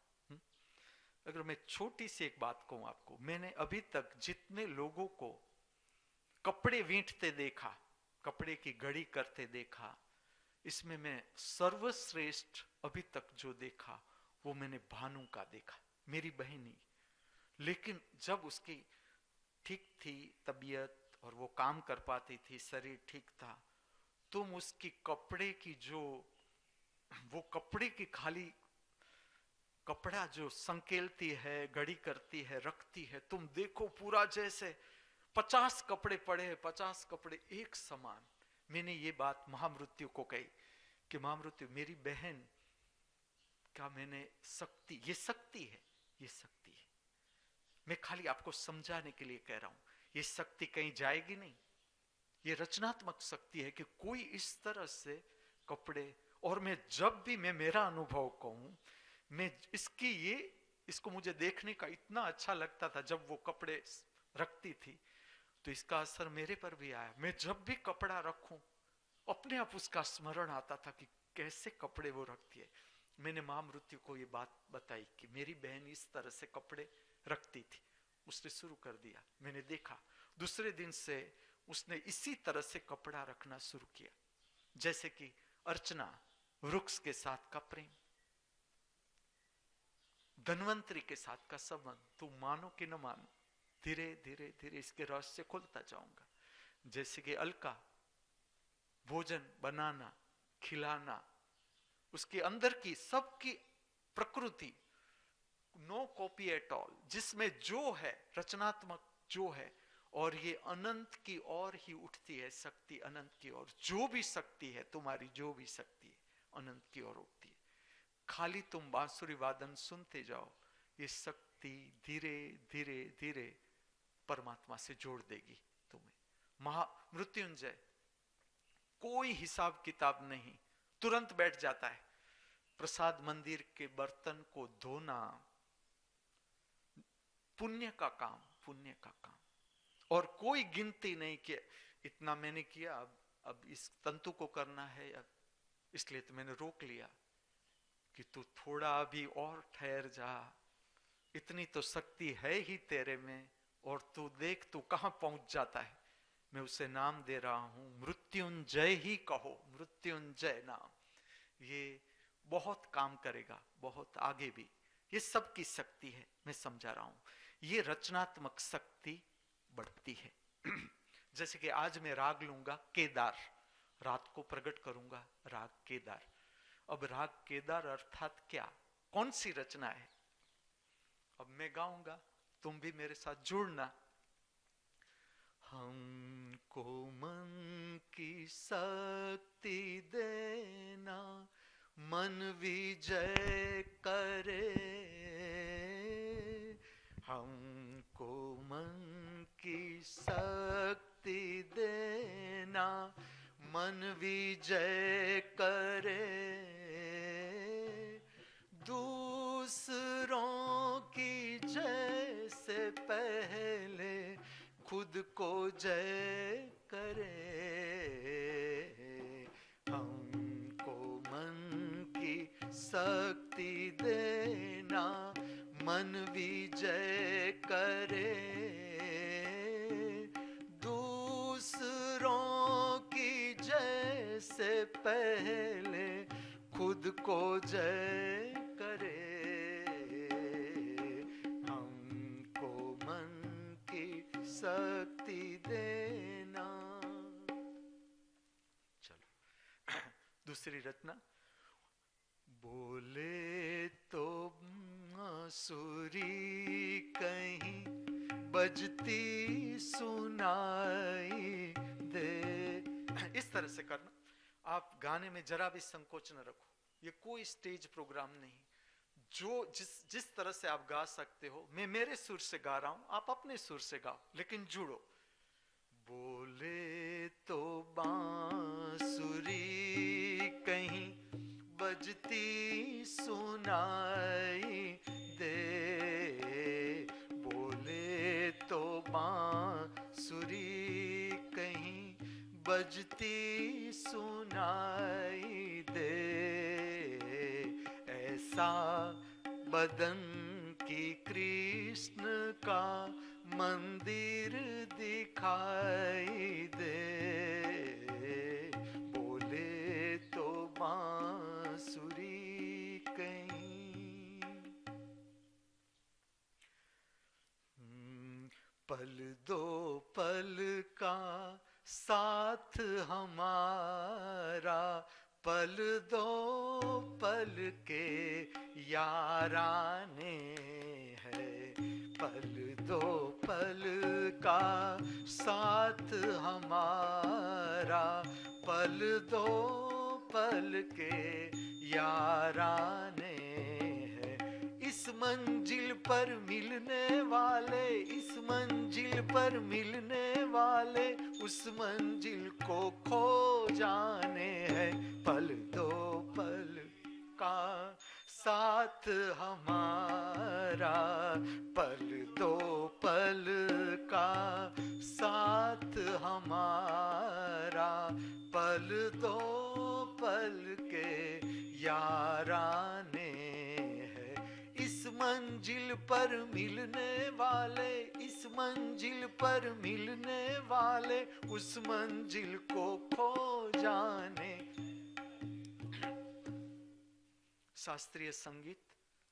अगर मैं छोटी सी एक बात कहूं आपको, मैंने अभी तक जितने लोगों को कपड़े वींटते देखा, कपड़े की घड़ी करते देखा, इसमें मैं सर्वश्रेष्ठ अभी तक जो देखा वो मैंने भानु का देखा, मेरी बहनी। लेकिन जब उसकी ठीक थी तबीयत और वो काम कर पाती थी, शरीर ठीक था, तुम उसकी कपड़े की जो, वो कपड़े की खाली कपड़ा जो संकेलती है, घड़ी करती है, रखती है, तुम देखो पूरा जैसे 50 कपड़े पड़े हैं, 50 कपड़े एक समान। मैंने ये बात महामृत्यु को कही कि महामृत्यु मेरी बहन का मैंने शक्ति, ये शक्ति है, ये शक्ति है। मैं खाली आपको समझाने के लिए कह रहा हूं, ये शक्ति कहीं जाएगी नहीं। ये रचनात्मक शक्ति है कि कोई इस तरह से कपड़े, और मैं जब भी मैं मेरा अनुभव कहूं, मैं इसको मुझे देखने का इतना अच्छा लगता था जब वो कपड़े रखती थी, तो इसका असर मेरे पर भी आया। मैं जब भी कपड़ा रखूं अपने आप उसका स्मरण आता था कि कैसे कपड़े वो रखती है। मैंने महामृत्यु को ये बात बताई कि मेरी बहन इस तरह से कपड़े रखती थी, उसने शुरू कर दिया, मैंने देखा। दूसरे दिन से उसने इसी तरह से कपड़ा रखना शुरू किया। जैसे कि अर्चना, वृक्ष के साथ का प्रेम, धन्वंतरी के साथ का संबंध, तुम मानो कि न मानो, धीरे धीरे धीरे इसके रहस्य खोलता जाऊंगा। जैसे कि अलका, भोजन बनाना, खिलाना, उसके अंदर की सबकी प्रकृति, नो कॉपी एट ऑल, जिसमें जो है रचनात्मक जो है, और ये अनंत की ओर ही उठती है शक्ति, अनंत की ओर। जो भी शक्ति है तुम्हारी, जो भी शक्ति है अनंत की ओर उठती है। खाली तुम बांसुरी वादन सुनते जाओ, ये शक्ति धीरे धीरे धीरे परमात्मा से जोड़ देगी तुम्हें। महामृत्युंजय कोई हिसाब किताब नहीं, तुरंत बैठ जाता है। प्रसाद मंदिर के बर्तन को धोना पुण्य का काम, पुण्य का काम, और कोई गिनती नहीं कि इतना मैंने किया, अब इस तंतु को करना है, अब इसलिए तो मैंने रोक लिया कि तू थोड़ा अभी और ठहर जा, इतनी तो शक्ति है ही तेरे में, और तू देख तू कहां पहुंच जाता है। मैं उसे नाम दे रहा हूं, मृत्युंजय ही कहो, मृत्युंजय नाम, ये बहुत काम करेगा, बहुत आगे भी। ये सबकी शक्ति है, मैं समझा रहा हूं। ये रचनात्मक शक्ति बढ़ती है। जैसे कि आज मैं राग लूंगा केदार, रात को प्रकट करूंगा राग केदार। अब राग केदार अर्थात क्या, कौन सी रचना है? अब मैं गाऊंगा, तुम भी मेरे साथ जुड़ना। हमको मन की शक्ति देना, मन विजय करे। हमको मन की शक्ति देना, मन विजय करे। दूसरों की जय से पहले खुद को जय करे। हमको मन की शक्ति देना, मन विजय करे। दूसरों की जय से पहले खुद को जय करे। हम देना। चलो दूसरी रचना। बोले तो बांसुरी कहीं बजती सुनाई दे। इस तरह से करना। आप गाने में जरा भी संकोच न रखो, ये कोई स्टेज प्रोग्राम नहीं। जो जिस तरह से आप गा सकते हो, मैं मेरे सुर से गा रहा हूं, आप अपने सुर से गाओ, लेकिन जुड़ो। बोले तो बांसुरी कहीं बजती सुनाई दे, बोले तो बांसुरी कहीं बजती सुनाई दे, ऐसा बदन की कृष्ण का मंदिर दिखाई दे, बोले तो बांसुरी कहीं। पल दो पल का साथ हमारा, पल दो पल के याराने है, पल दो पल का साथ हमारा, पल दो पल के याराने है। इस मंजिल पर मिलने वाले, इस मंजिल पर मिलने वाले, उस मंजिल को खो जाने हैं। पल दो पल का साथ हमारा, पल दो पल का साथ हमारा, पल दो पल के याराने है। इस मंजिल पर मिलने वाले, इस मंजिल पर मिलने वाले, उस मंजिल को खो जाने। शास्त्रीय संगीत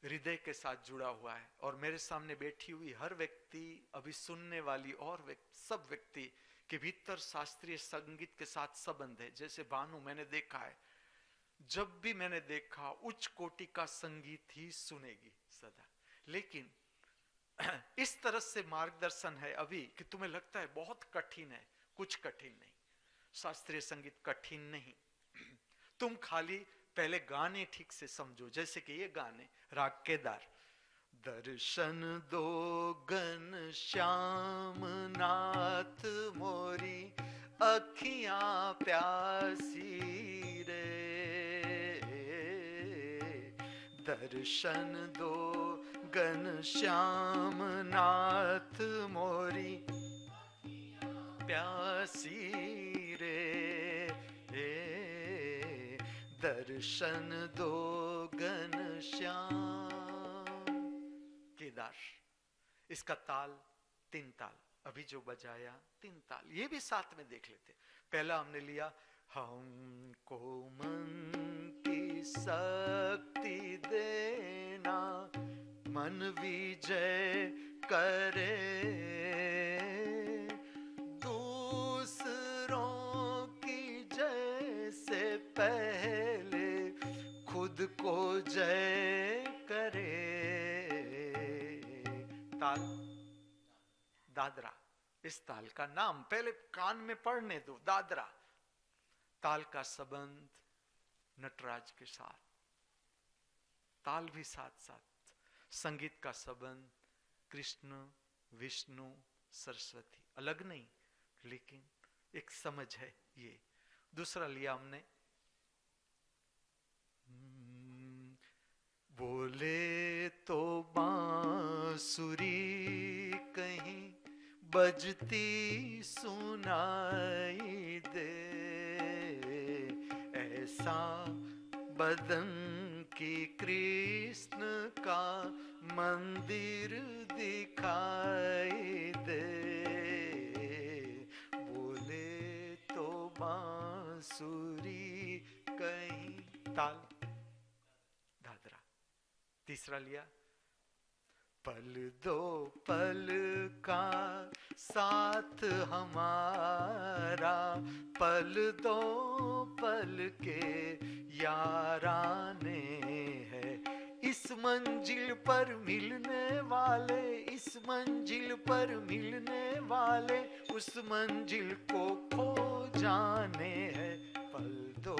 हृदय के साथ जुड़ा हुआ है, और मेरे सामने बैठी हुई हर व्यक्ति, अभी सुनने वाली और सब व्यक्ति के भीतर शास्त्रीय संगीत के साथ संबंध है। जैसे भानु मैंने देखा है, जब भी मैंने देखा उच्च कोटि का संगीत ही सुनेगी सदा। लेकिन इस तरह से मार्गदर्शन है अभी कि तुम्हें लगता है बहुत कठिन है, कुछ कठिन नहीं। शास्त्रीय संगीत कठिन नहीं, तुम खाली पहले गाने ठीक से समझो। जैसे कि ये गाने राग केदार। दर्शन दो घन श्याम नाथ मोरी अखियां प्यासी रे, दर्शन दो घन श्याम नाथ मोरी प्यासी रे, दर्शन दो घन श्याम। केदार, इसका ताल 3 ताल, अभी जो बजाया 3 ताल, ये भी साथ में देख लेते। पहला हमने लिया हमको मन की शक्ति देना, मन विजय करे, दूसरों की जैसे पहले खुद को जय करे। ताल दादरा, इस ताल का नाम पहले कान में पढ़ने दो, दादरा। ताल का संबंध नटराज के साथ, ताल भी साथ साथ। संगीत का संबंध कृष्ण, विष्णु, सरस्वती, अलग नहीं, लेकिन एक समझ है ये। दूसरा लिया हमने बोले तो बांसुरी कहीं बजती सुनाई दे, ऐसा बदन की कृष्ण का मंदिर दिखाई दे, बोले तो बांसुरी कहीं। ताल दादरा। तीसरा लिया पल दो पल का साथ हमारा, पल दो पल के याराने हैं। इस मंजिल पर मिलने वाले, इस मंजिल पर मिलने वाले, उस मंजिल को खो जाने हैं। पल दो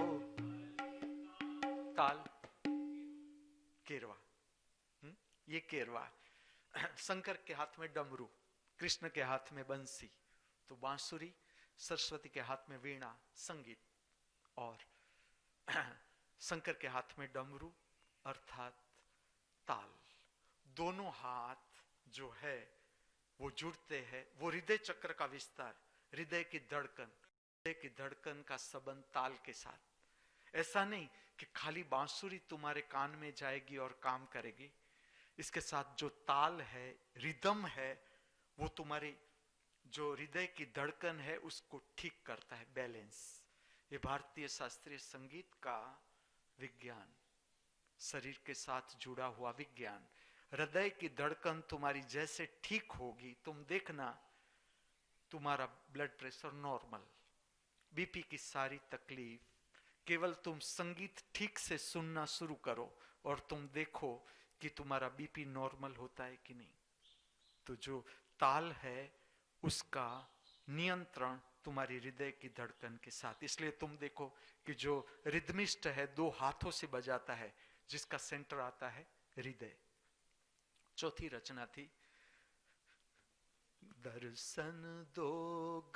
ताल केरवा, ये केरवा। शंकर के हाथ में डमरू, कृष्ण के हाथ में बंसी, तो बांसुरी, सरस्वती के हाथ में वीणा संगीत, और शंकर के हाथ में डमरू अर्थात ताल। दोनों हाथ जो है वो जुड़ते हैं, वो हृदय चक्र का विस्तार, हृदय की धड़कन का संबंध ताल के साथ। ऐसा नहीं कि खाली बांसुरी तुम्हारे कान में जाएगी और काम करेगी, इसके साथ जो ताल है, रिदम है, वो तुम्हारी जो हृदय की धड़कन है उसको ठीक करता है, बैलेंस। ये भारतीय शास्त्रीय संगीत का विज्ञान, शरीर के साथ जुड़ा हुआ विज्ञान। हृदय की धड़कन तुम्हारी जैसे ठीक होगी, तुम देखना तुम्हारा ब्लड प्रेशर नॉर्मल, बीपी की सारी तकलीफ, केवल तुम संगीत ठीक से सुनना शुरू करो और तुम देखो कि तुम्हारा बीपी नॉर्मल होता है कि नहीं। तो जो ताल है उसका नियंत्रण तुम्हारी हृदय की धड़कन के साथ। इसलिए तुम देखो कि जो रिदमिस्ट है दो हाथों से बजाता है, जिसका सेंटर आता है हृदय। चौथी रचना थी, दर्शन दो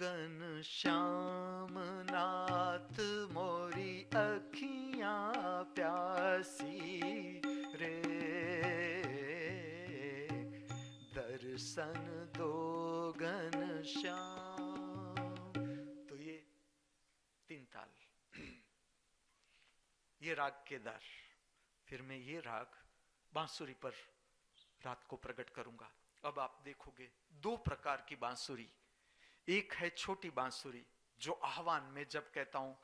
गन श्याम नाथ मोरी अखियां प्यासी रे, दर्शन दो गन श्याम। तो ये तीन ताल, ये राग केदार। फिर मैं ये राग बांसुरी पर रात को प्रकट करूंगा। अब आप देखोगे दो प्रकार की बांसुरी। एक है छोटी बांसुरी, जो आह्वान में जब कहता हूं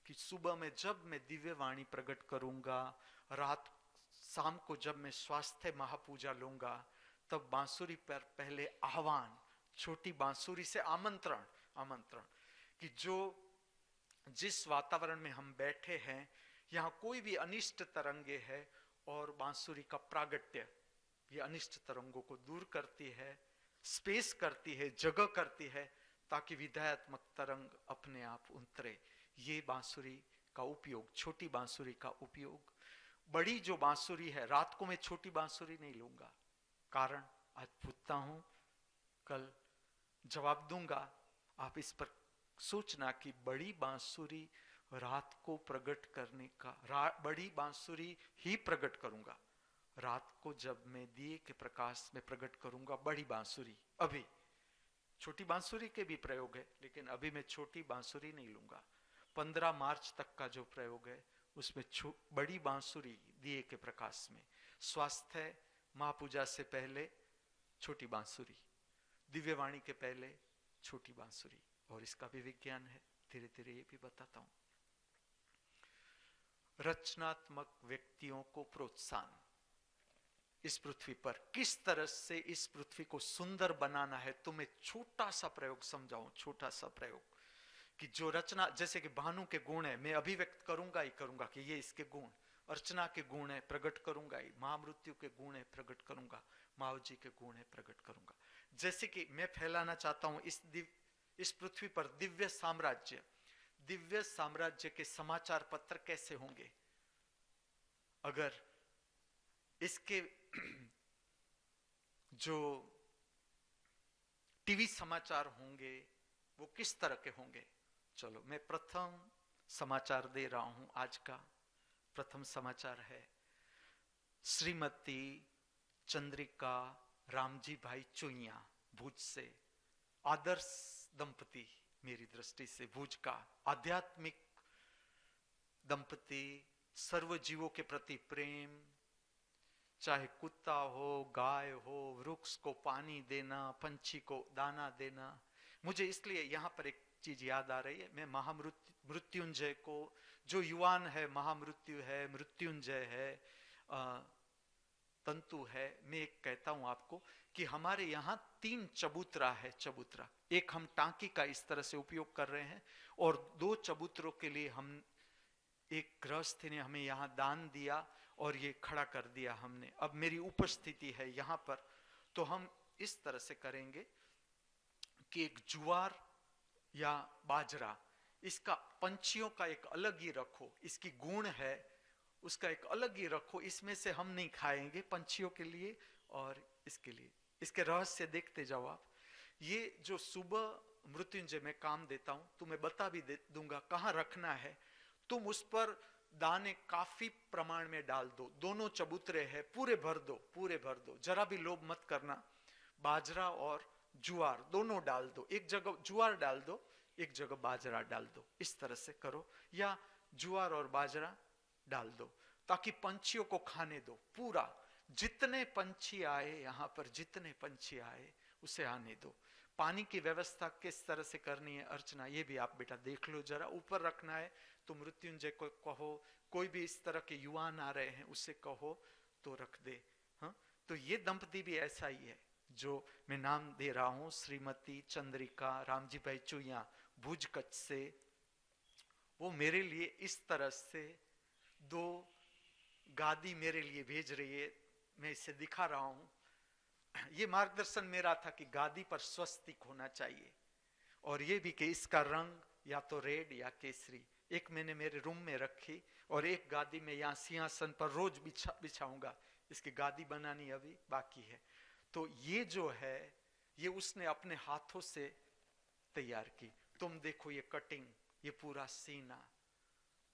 कि सुबह में जब मैं दिव्य वाणी प्रकट करूंगा, रात शाम को जब मैं स्वास्थ्य महापूजा लूंगा, तब बांसुरी पर पहले आह्वान, छोटी बांसुरी से आमंत्रण कि जो जिस वातावरण में हम बैठे हैं यहाँ कोई भी अनिष्ट तरंगे है, और बांसुरी का प्रागट्य ये अनिष्ट तरंगों को दूर करती है, स्पेस करती है, जगह करती है, ताकि विधायात्मक तरंग अपने आप उतरे। ये बांसुरी का उपयोग, छोटी बांसुरी का उपयोग। बड़ी जो बांसुरी है, रात को मैं छोटी बांसुरी नहीं लूंगा, कारण आज पूछता हूं, कल जवाब दूंगा। आप इस पर सोचना कि बड़ी बांसुरी रात को प्रकट करने का, बड़ी बांसुरी ही प्रकट करूंगा रात को, जब मैं दिए के प्रकाश में प्रकट करूंगा बड़ी बांसुरी। अभी छोटी बांसुरी के भी प्रयोग है, लेकिन अभी मैं छोटी बांसुरी नहीं लूंगा। 15 मार्च तक का जो प्रयोग है उसमें बड़ी बांसुरी दिए के प्रकाश में, स्वास्थ्य महापूजा से पहले छोटी बांसुरी, दिव्यवाणी के पहले छोटी बांसुरी, और इसका भी विज्ञान है, धीरे धीरे ये भी बताता हूं। रचनात्मक व्यक्तियों को प्रोत्साहन। इस पृथ्वी पर किस तरह से इस पृथ्वी को सुंदर बनाना है, तुम्हें छोटा सा प्रयोग समझाऊं, छोटा सा प्रयोग कि जो रचना, जैसे कि भानु के गुण है, मैं अभिव्यक्त करूंगा ही करूंगा कि ये इसके गुण, अर्चना के गुण है प्रकट करूंगा ही, महामृत्यु के गुण है प्रकट करूंगा, मावजी के गुण है प्रकट करूंगा। जैसे कि मैं फैलाना चाहता हूं इस पृथ्वी पर दिव्य साम्राज्य के समाचार पत्र कैसे होंगे, अगर इसके जो टीवी समाचार होंगे वो किस तरह के होंगे। चलो मैं प्रथम समाचार दे रहा हूं। आज का प्रथम समाचार है, श्रीमती चंद्रिका रामजी भाई चुईया, भुज से, आदर्श दंपति मेरी दृष्टि से, भुज का आध्यात्मिक दंपति, सर्व जीवों के प्रति प्रेम, चाहे कुत्ता हो, गाय हो, वृक्ष को पानी देना, पंछी को दाना देना। मुझे इसलिए यहाँ पर एक चीज याद आ रही है, मैं महामृत्युंजय को, जो युवान है महामृत्यु है, मृत्युंजय है, तंतु है। मैं एक कहता हूं आपको कि हमारे यहाँ 3 चबूतरा है। चबूतरा एक हम टांकी का इस तरह से उपयोग कर रहे हैं, और 2 चबूतरों के लिए हम एक गृहस्थ ने हमें यहाँ दान दिया और ये खड़ा कर दिया हमने। अब मेरी उपस्थिति है यहाँ पर, तो हम इस तरह से करेंगे कि एक ज्वार या बाजरा, इसका पंछियों का एक अलग ही रखो, इसकी गुण है उसका एक अलग ही रखो, इसमें से हम नहीं खाएंगे, पंछियों के लिए और इसके लिए। इसके रहस्य देखते जाओ आप। ये जो सुबह मृत्युंजय में काम देता हूं, तुम्हें बता भी दूंगा कहाँ रखना है। तुम उस पर दाने काफी प्रमाण में डाल दो, दोनों चबूतरे है पूरे भर दो, पूरे भर दो, जरा भी लोभ मत करना। बाजरा और ज्वार दोनों डाल दो, एक जगह ज्वार डाल दो, एक जगह बाजरा डाल दो, इस तरह से करो। या ज्वार और बाजरा डाल दो ताकि पंछियों को खाने दो पूरा। जितने पंछी आए यहाँ पर, जितने पंछी आए उसे आने दो। पानी की व्यवस्था किस तरह से करनी है अर्चना, ये भी आप बेटा देख लो जरा। ऊपर रखना है तो मृत्युंजय को कहो, कोई भी इस तरह के युवान आ रहे हैं उसे कहो तो रख दे। हाँ, तो ये दंपति भी ऐसा ही है जो मैं नाम दे रहा हूं, श्रीमती चंद्रिका रामजी भाई चुया भुज कच्छ से। वो मेरे लिए इस तरह से 2 गादी मेरे लिए भेज रही है, मैं इसे दिखा रहा हूं। ये मार्गदर्शन मेरा था कि गादी पर स्वस्तिक होना चाहिए, और ये भी कि इसका रंग या तो रेड या केसरी। एक मैंने मेरे रूम में रखी और एक गादी में यहाँ सिंहासन पर रोज बिछाऊंगा। इसकी गादी बनानी अभी बाकी है। तो ये जो है ये उसने अपने हाथों से तैयार की। तुम देखो ये कटिंग, ये पूरा सीना।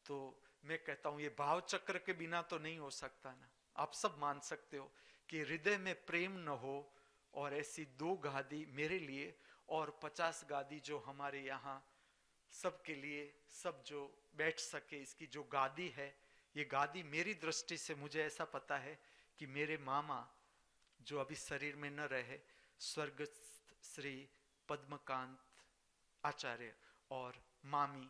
तो मैं कहता हूं ये भाव चक्र के बिना तो नहीं हो सकता ना। आप सब मान सकते हो कि हृदय में प्रेम न हो, और ऐसी 2 गादी मेरे लिए और 50 गादी जो हमारे यहाँ सबके लिए, सब जो बैठ सके, इसकी जो गादी है, ये गादी मेरी दृष्टि से मुझे ऐसा पता है कि मेरे मामा जो अभी शरीर में न रहे, स्वर्गस्थ श्री पद्मकांत आचार्य और मामी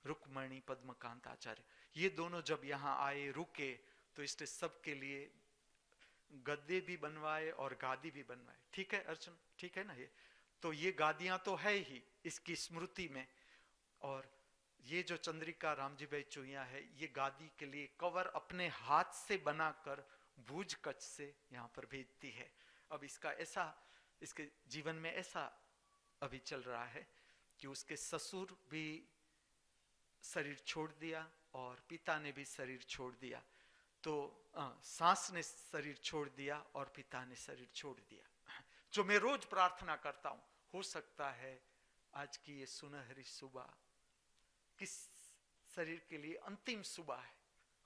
रुक्मणी पद्मकांत आचार्य, ये दोनों जब यहाँ आए रुके तो इसने सबके लिए गद्दे भी बनवाए और गादी भी बनवाए। ठीक है अर्चन, ठीक है ना। ये तो ये गादियां तो है ही इसकी स्मृति में। और ये जो चंद्रिका रामजी भाई चुईया है, ये गादी के लिए कवर अपने हाथ से बनाकर भुज कच्छ से यहाँ पर भेजती है। अब इसका ऐसा, इसके जीवन में ऐसा अभी चल रहा है कि उसके ससुर भी शरीर छोड़ दिया और पिता ने भी शरीर छोड़ दिया। तो सास ने शरीर छोड़ दिया और पिता ने शरीर छोड़ दिया। जो मैं रोज प्रार्थना करता हूं, हो सकता है आज की ये सुनहरी सुबह किस शरीर के लिए अंतिम सुबह है।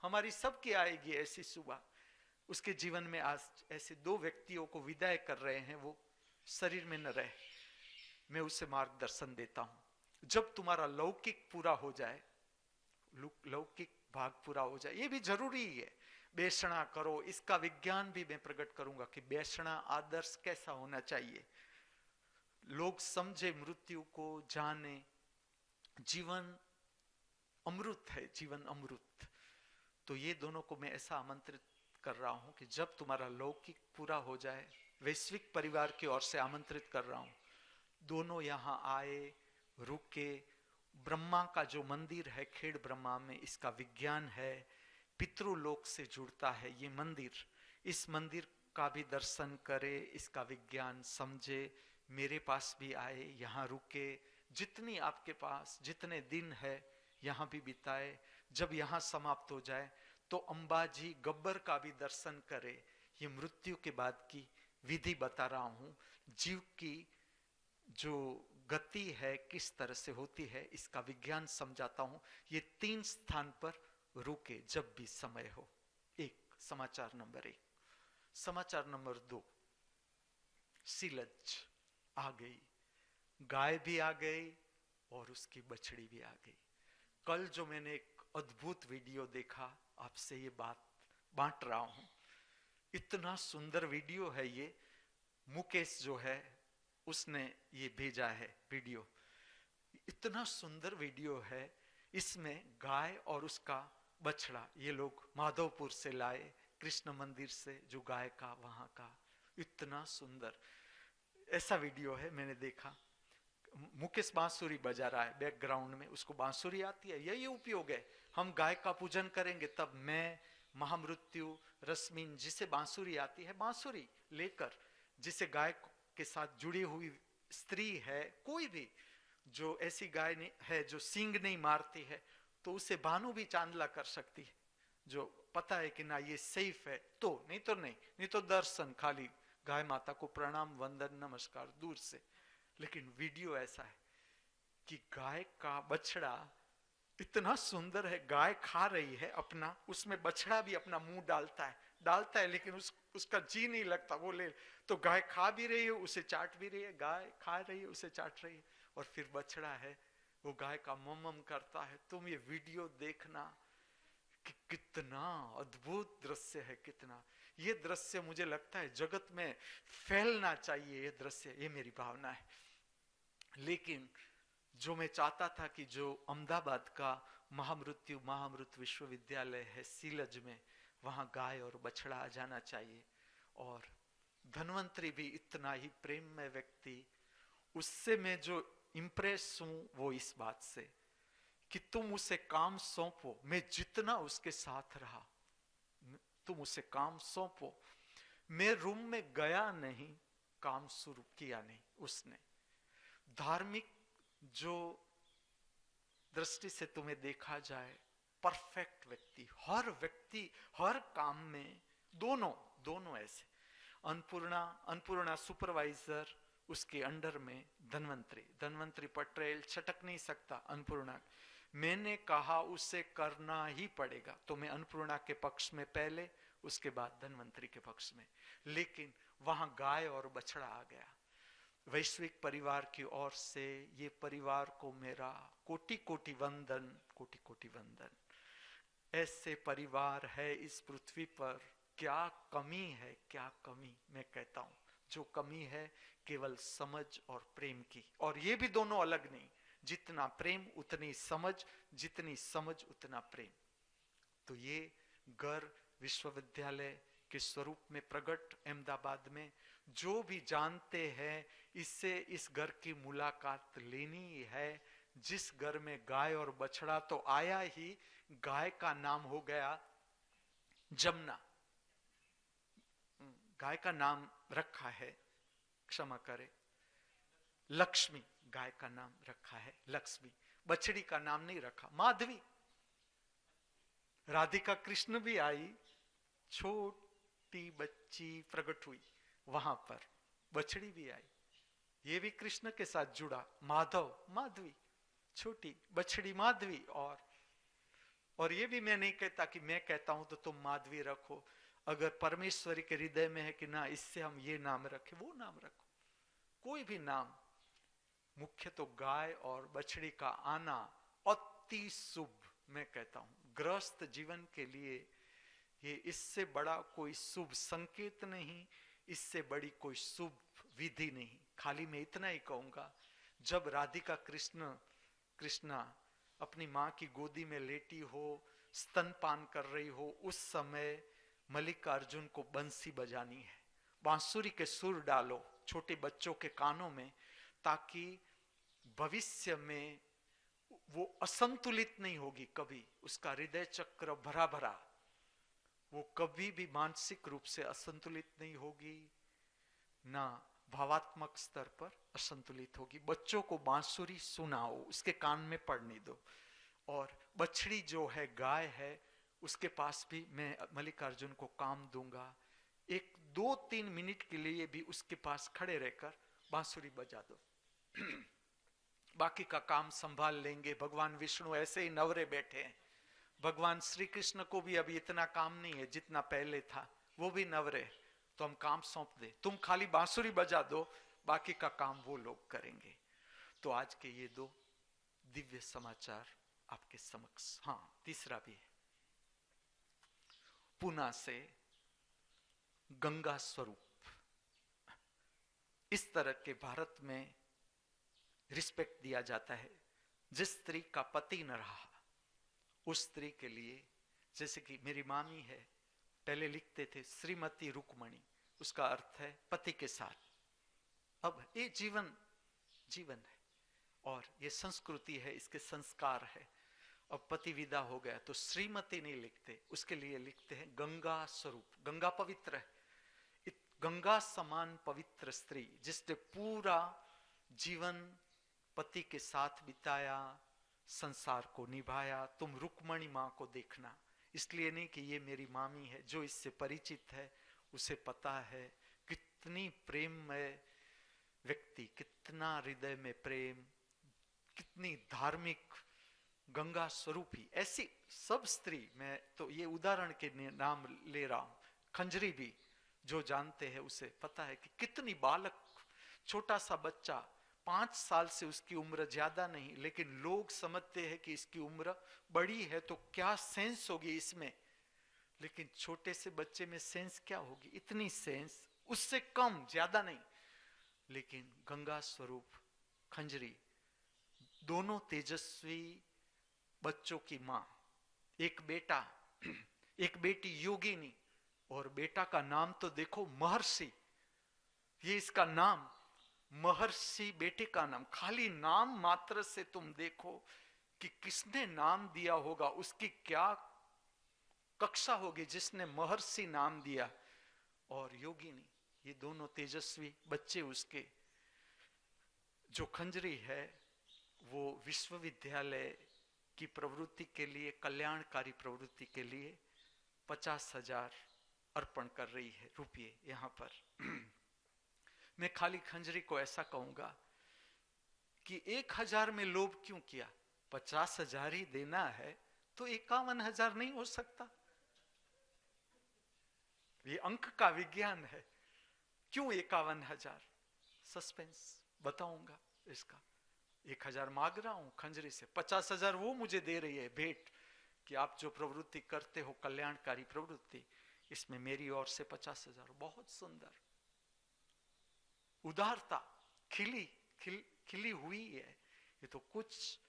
हमारी सबकी आएगी ऐसी सुबह। उसके जीवन में आज ऐसे 2 व्यक्तियों को विदाई कर रहे हैं, वो शरीर में न रहे। मैं उसे मार्गदर्शन देता हूं। जब तुम्हारा लौकिक पूरा हो जाए, लौकिक भाग पूरा हो जाए, ये भी जरूरी है। बेसणा करो, इसका विज्ञान भी मैं प्रकट करूंगा कि बेसणा आदर्श कैसा होना चाहिए। लोग समझे मृत्यु को, जाने। जीवन अमृत है, जीवन अमृत। तो ये दोनों को मैं ऐसा आमंत्रित कर रहा हूं कि जब तुम्हारा लौकिक पूरा हो जाए, वैश्विक परिवार की ओर से आमंत्रित कर रहा हूं, दोनों यहां आए, रुके। ब्रह्मा का जो मंदिर है खेड़ ब्रह्मा में, इसका विज्ञान है, पितृलोक से जुड़ता है ये मंदिर। इस मंदिर का भी दर्शन करे, इसका विज्ञान समझे। मेरे पास भी आए, यहाँ रुके, जितनी आपके पास जितने दिन है यहाँ भी बिताए। जब यहाँ समाप्त हो जाए तो अंबाजी गब्बर का भी दर्शन करे। ये मृत्यु के बाद की विधि बता रहा हूँ। जीव की जो गति है किस तरह से होती है, इसका विज्ञान समझाता हूं। ये 3 स्थान पर रुके जब भी समय हो। 1 समाचार नंबर 1। समाचार नंबर 2, सीलज आ गई, गाय भी आ गई और उसकी बछड़ी भी आ गई। कल जो मैंने एक अद्भुत वीडियो देखा, आपसे ये बात बांट रहा हूं। इतना सुंदर वीडियो है ये। मुकेश जो है उसने ये भेजा है वीडियो। इतना सुंदर वीडियो है। इसमें गाय और उसका बछड़ा, ये लोग माधवपुर से लाए, कृष्ण मंदिर से जो गाय का वहां का इतना सुंदर ऐसा वीडियो है, मैंने देखा। मुकेश बांसुरी बजा रहा है बैकग्राउंड में, उसको बांसुरी आती है। यही उपयोग है, हम गाय का पूजन करेंगे तब मैं महामृत्यु रश्मिन जिसे बांसुरी आती है, बांसुरी लेकर, जिसे गाय के साथ जुड़ी हुई स्त्री है, कोई भी जो ऐसी गाय है जो सींग नहीं मारती है, तो उसे भानु भी चांदला कर सकती है, जो पता है कि ना ये सेफ है। तो नहीं तो दर्शन खाली, गाय माता को प्रणाम वंदन नमस्कार दूर से। लेकिन वीडियो ऐसा है कि गाय का बछड़ा इतना सुंदर है, गाय खा रही है अपना, उसमें बछड़ा भी अपना मुंह डालता है, लेकिन उसका जी नहीं लगता, वो ले तो गाय खा भी रही है, उसे चाट भी रही है, गाय खा रही है, उसे चाट रही है, और फिर बछड़ा है वो गाय का मम करता है। तुम ये वीडियो देखना कि कितना अद्भुत दृश्य है, कितना ये दृश्य मुझे लगता है जगत में फैलना चाहिए, ये दृश्य, ये मेरी भावना है। लेकिन जो मैं चाहता था कि जो अहमदाबाद का महामृत विश्वविद्यालय है सीलज में, वहां गाय और बछड़ा आ जाना चाहिए। और धन्वंतरी भी इतना ही प्रेममय व्यक्ति, उससे मैं जो इंप्रेस हूं वो इस बात से कि तुम उसे काम सौंपो, मैं जितना उसके साथ रहा, तुम उसे काम सौंपो। मैं रूम में गया नहीं, काम शुरू किया नहीं उसने। धार्मिक जो दृष्टि से तुम्हें देखा जाए, परफेक्ट व्यक्ति हर काम में, दोनों ऐसे। अन्नपूर्णा सुपरवाइजर, उसके अंडर में धन्वंतरी पटेल छटक नहीं सकता अन्नपूर्णा। मैंने कहा उसे करना ही पड़ेगा, तो मैं अन्नपूर्णा के पक्ष में पहले, उसके बाद धन्वंतरी के पक्ष में। लेकिन वहां गाय और बछड़ा आ गया। वैश्विक परिवार की ओर से ये परिवार को मेरा कोटि कोटि वंदन। ऐसे परिवार है इस पृथ्वी पर, क्या कमी है, क्या कमी। मैं कहता हूं जो कमी है केवल समझ और प्रेम की, और ये भी दोनों अलग नहीं, जितना प्रेम उतनी समझ, जितनी समझ उतना प्रेम। तो ये घर विश्वविद्यालय के स्वरूप में प्रकट अहमदाबाद में, जो भी जानते हैं इससे इस घर की मुलाकात लेनी है। जिस घर में गाय और बछड़ा तो आया ही, गाय का नाम हो गया जमुना, गाय का नाम रखा है, क्षमा करे, लक्ष्मी, गाय का नाम रखा है लक्ष्मी, बछड़ी का नाम नहीं रखा माधवी। राधिका कृष्ण भी आई, छोटी बच्ची प्रकट हुई वहां पर, बछड़ी भी आई, ये भी कृष्ण के साथ जुड़ा, माधव माधवी, छोटी बछड़ी माधवी। और ये भी मैं नहीं कहता कि मैं कहता हूं तो तुम माधवी रखो, अगर परमेश्वरी के हृदय में है कि ना इससे हम ये नाम रखें, वो नाम रखो, कोई भी नाम। मुख्य तो गाय और बछड़ी का आना अति शुभ, मैं कहता हूं गृहस्थ जीवन के लिए ये इससे बड़ा कोई शुभ संकेत नहीं, इससे बड़ी कोई शुभ विधि नहीं। खाली मैं इतना ही कहूंगा, जब राधिका कृष्णा अपनी माँ की गोदी में लेटी हो, स्तनपान कर रही हो, उस समय मल्लिकार्जुन को बंसी बजानी है, बांसुरी के सुर डालो छोटे बच्चों के कानों में, ताकि भविष्य में वो असंतुलित नहीं होगी कभी, उसका हृदय चक्र भरा भरा, वो कभी भी मानसिक रूप से असंतुलित नहीं होगी, ना भावात्मक स्तर पर असंतुलित होगी। बच्चों को बांसुरी सुनाओ, उसके कान में पड़ने दो। और बछड़ी जो है, गाय है, उसके पास भी मैं मल्लिकार्जुन को काम दूंगा, 1-2-3 मिनट के लिए भी उसके पास खड़े रहकर बांसुरी बजा दो। बाकी का काम संभाल लेंगे। भगवान विष्णु ऐसे ही नवरे बैठे हैं, भगवान श्री कृष्ण को भी अभी इतना काम नहीं है जितना पहले था, वो भी नवरे, तो हम काम सौंप दे, तुम खाली बांसुरी बजा दो, बाकी का काम वो लोग करेंगे। तो आज के ये 2 दिव्य समाचार आपके समक्ष। हाँ, तीसरा भी है, पुणे से गंगा स्वरूप। इस तरह के भारत में रिस्पेक्ट दिया जाता है, जिस स्त्री का पति न रहा उस स्त्री के लिए, जैसे कि मेरी मामी है, पहले लिखते थे श्रीमती रुक्मणी, उसका अर्थ है पति के साथ। अब ये जीवन है और ये संस्कृति है, इसके संस्कार है। अब पति विदा हो गया तो श्रीमती नहीं लिखते, उसके लिए लिखते हैं गंगा स्वरूप। गंगा पवित्र है, गंगा समान पवित्र स्त्री जिसने पूरा जीवन पति के साथ बिताया, संसार को निभाया। तुम रुक्मणी माँ को देखना, इसलिए नहीं कि ये मेरी मामी है, जो इससे परिचित है उसे पता है कितनी प्रेममय व्यक्ति, कितना हृदय में प्रेम, कितनी धार्मिक, गंगा स्वरूपी। ऐसी सब स्त्री, मैं तो ये उदाहरण के नाम ले रहा हूं, खंजरी भी जो जानते हैं उसे पता है कि कितनी बालक, छोटा सा बच्चा, 5 साल से उसकी उम्र ज्यादा नहीं, लेकिन लोग समझते हैं कि इसकी उम्र बड़ी है तो क्या सेंस होगी इसमें, लेकिन छोटे से बच्चे में सेंस क्या होगी, इतनी सेंस, उससे कम, ज्यादा नहीं। लेकिन गंगा स्वरूप खंजरी, दोनों तेजस्वी बच्चों की मां, एक बेटा, एक बेटी योगिनी, और बेटा का नाम तो देखो महर्षि। ये इसका नाम महर्षि, बेटे का नाम, खाली नाम मात्र से तुम देखो कि किसने नाम दिया होगा, उसकी क्या कक्षा होगी जिसने महर्षि नाम दिया। और योगिनी, ये दोनों तेजस्वी बच्चे उसके। जो खंजरी है वो विश्वविद्यालय की प्रवृत्ति के लिए, कल्याणकारी प्रवृत्ति के लिए 50,000 अर्पण कर रही है रुपये यहां पर। मैं खाली खंजरी को ऐसा कहूंगा कि 1,000 में लोभ क्यों किया, 50,000 ही देना है तो 51,000 नहीं हो सकता? ये अंक का विज्ञान है। क्यों 51,000? सस्पेंस बताऊंगा इसका। 1,000 मांग रहा हूं खंजरी से, 50,000 वो मुझे दे रही है भेंट कि आप जो प्रवृत्ति करते हो, कल्याणकारी प्रवृत्ति, इसमें मेरी ओर से 50,000। बहुत सुंदर उदारता खिली हुई है। ये तो कुछ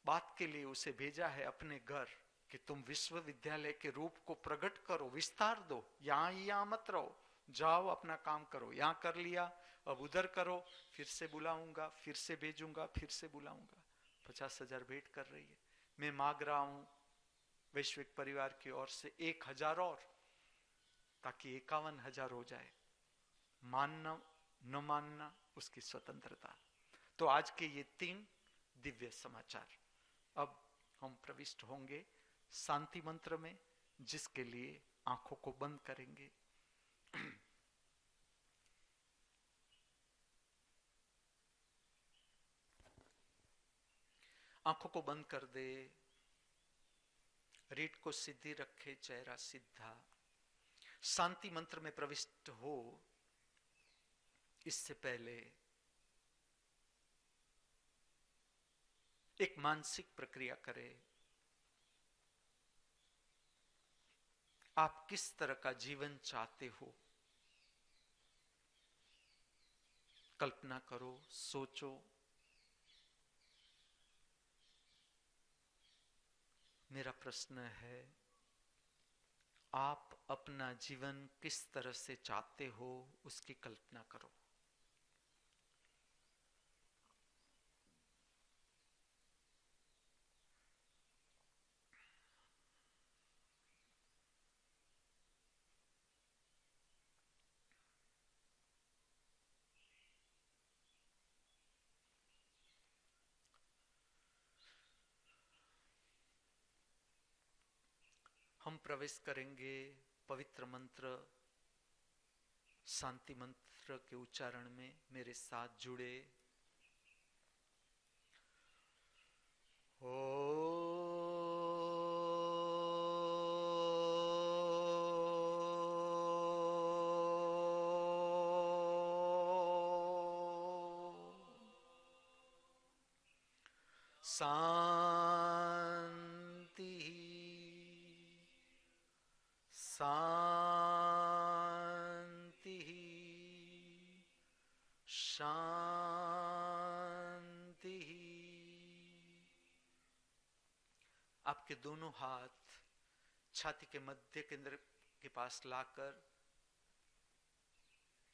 बात के लिए उसे भेजा है अपने घर कि तुम विश्वविद्यालय के रूप को प्रकट करो, विस्तार दो, यहां मत रहो, जाओ अपना काम करो। यहां कर लिया, अब उधर करो, फिर से बुलाऊंगा, फिर से भेजूंगा, फिर से बुलाऊंगा। 50,000 भेंट कर रही है। मैं मांग रहा हूं वैश्विक परिवार की ओर से 1,000 और, ताकि 51,000 हो जाए। मानना न मानना उसकी स्वतंत्रता। तो आज के ये 3 दिव्य समाचार। अब हम प्रविष्ट होंगे शांति मंत्र में, जिसके लिए आंखों को बंद करेंगे। आंखों को बंद कर दे, रीढ़ को सीधी रखे, चेहरा सीधा। शांति मंत्र में प्रविष्ट हो इससे पहले एक मानसिक प्रक्रिया करें। आप किस तरह का जीवन चाहते हो, कल्पना करो, सोचो। मेरा प्रश्न है, आप अपना जीवन किस तरह से चाहते हो, उसकी कल्पना करो। हम प्रवेश करेंगे पवित्र मंत्र, शांति मंत्र के उच्चारण में। मेरे साथ जुड़े। शांति शांति शांति। आपके दोनों हाथ छाती के मध्य केंद्र के पास लाकर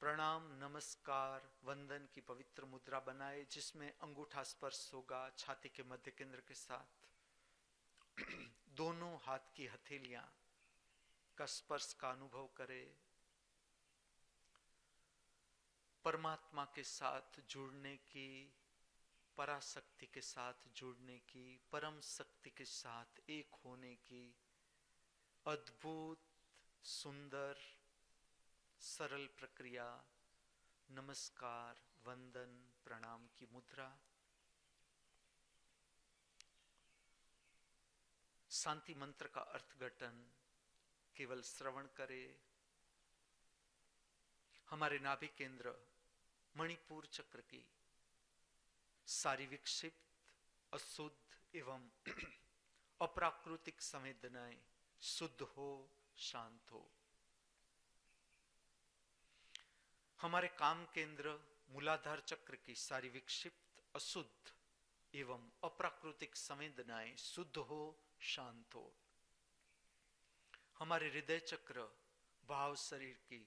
प्रणाम, नमस्कार, वंदन की पवित्र मुद्रा बनाए, जिसमें अंगूठा स्पर्श होगा छाती के मध्य केंद्र के साथ। दोनों हाथ की हथेलियां का स्पर्श का अनुभव करे। परमात्मा के साथ जुड़ने की, पराशक्ति के साथ जुड़ने की, परम शक्ति के साथ एक होने की अद्भुत, सुंदर, सरल प्रक्रिया नमस्कार, वंदन, प्रणाम की मुद्रा। शांति मंत्र का अर्थघटन केवल श्रवण करे। हमारे नाभि केंद्र मणिपुर चक्र की सारी विक्षिप्त, अशुद्ध एवं अप्राकृतिक संवेदनाएं शुद्ध हो, शांत हो। हमारे काम केंद्र मूलाधार चक्र की सारी विक्षिप्त, अशुद्ध एवं अप्राकृतिक संवेदनाएं शुद्ध हो, शांत हो। हमारे हृदय चक्र भाव शरीर की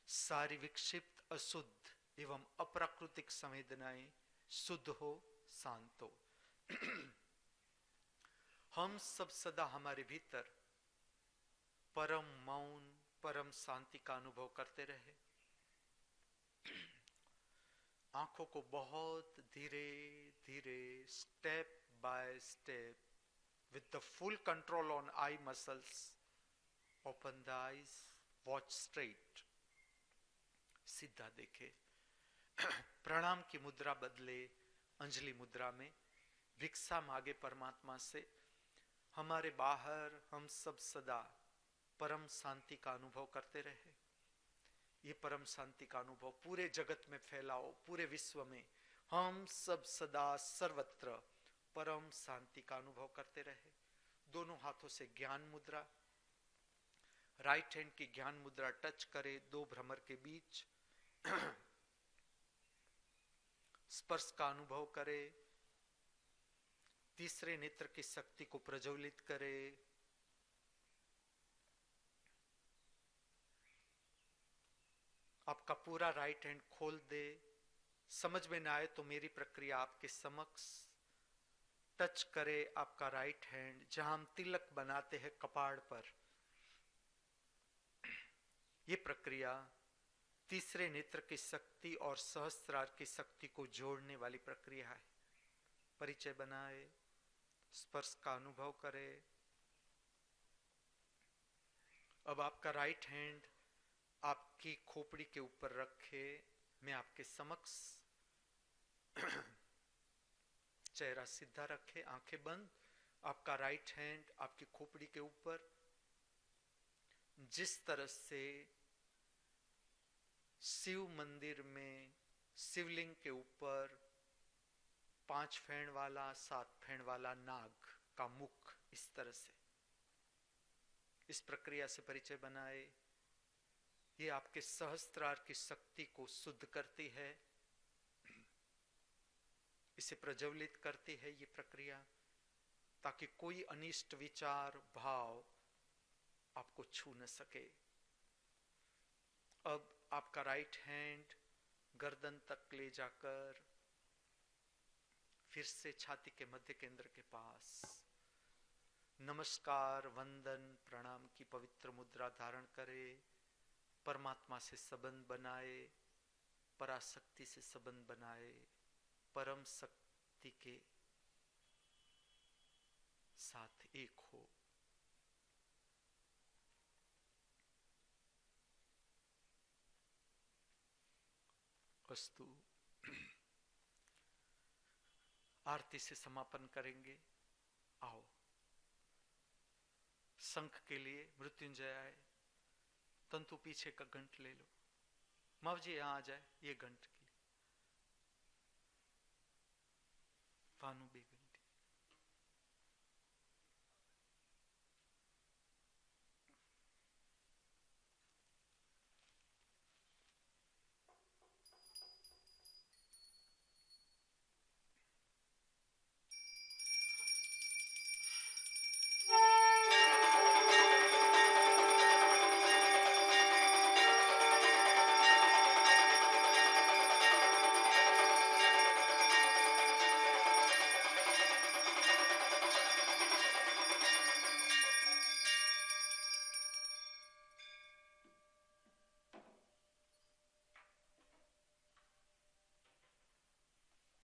सारी विक्षिप्त, अशुद्ध एवं अप्राकृतिक संवेदनाएं शुद्ध हो, शांत हो। हम सब सदा हमारे भीतर परम मौन, परम शांति का अनुभव करते रहे। आंखों को बहुत धीरे धीरे, step by step, with the full control on eye muscles, open the eyes, watch straight, सीधा देखे। प्रणाम की मुद्रा बदले अंजलि मुद्रा में भिक्षा मांगे परमात्मा से। हमारे बाहर हम सब सदा परम शांति का अनुभव करते रहे। ये परम शांति का अनुभव पूरे जगत में फैलाओ, पूरे विश्व में हम सब सदा सर्वत्र परम शांति का अनुभव करते रहे। दोनों हाथों से ज्ञान मुद्रा, राइट हैंड की ज्ञान मुद्रा टच करे दो भ्रमर के बीच। स्पर्श का अनुभव करे। तीसरे नेत्र की शक्ति को प्रज्वलित करे। आपका पूरा राइट हैंड खोल दे। समझ में ना आए तो मेरी प्रक्रिया आपके समक्ष टच करे आपका राइट हैंड, जहां हम तिलक बनाते हैं कपाड़ पर। ये प्रक्रिया तीसरे नेत्र की शक्ति और सहस्त्रार की शक्ति को जोड़ने वाली प्रक्रिया है। परिचय बनाए, स्पर्श का अनुभव करे। अब आपका राइट हैंड आपकी खोपड़ी के ऊपर रखे। मैं आपके समक्ष चेहरा सीधा रखे, आंखें बंद। आपका राइट हैंड आपकी खोपड़ी के ऊपर। जिस तरह से शिव मंदिर में शिवलिंग के ऊपर 5 फेंड वाला, 7 फेंड वाला नाग का मुख, इस तरह से इस प्रक्रिया से परिचय बनाए। ये आपके सहस्त्रार की शक्ति को शुद्ध करती है, इसे प्रज्वलित करती है ये प्रक्रिया, ताकि कोई अनिष्ट विचार, भाव आपको छू न सके। अब आपका राइट हैंड गर्दन तक ले जाकर फिर से छाती के मध्य केंद्र के पास नमस्कार, वंदन, प्रणाम की पवित्र मुद्रा धारण करे। परमात्मा से संबंध बनाए, पराशक्ति से संबंध बनाए, परम शक्ति के साथ एक हो। अस्तु। आरती से समापन करेंगे। आओ, शंख के लिए मृत्युंजय आए। तंतु पीछे का घंट ले लो। माव जी यहां आ जाए, ये घंट की। भानु बेगम।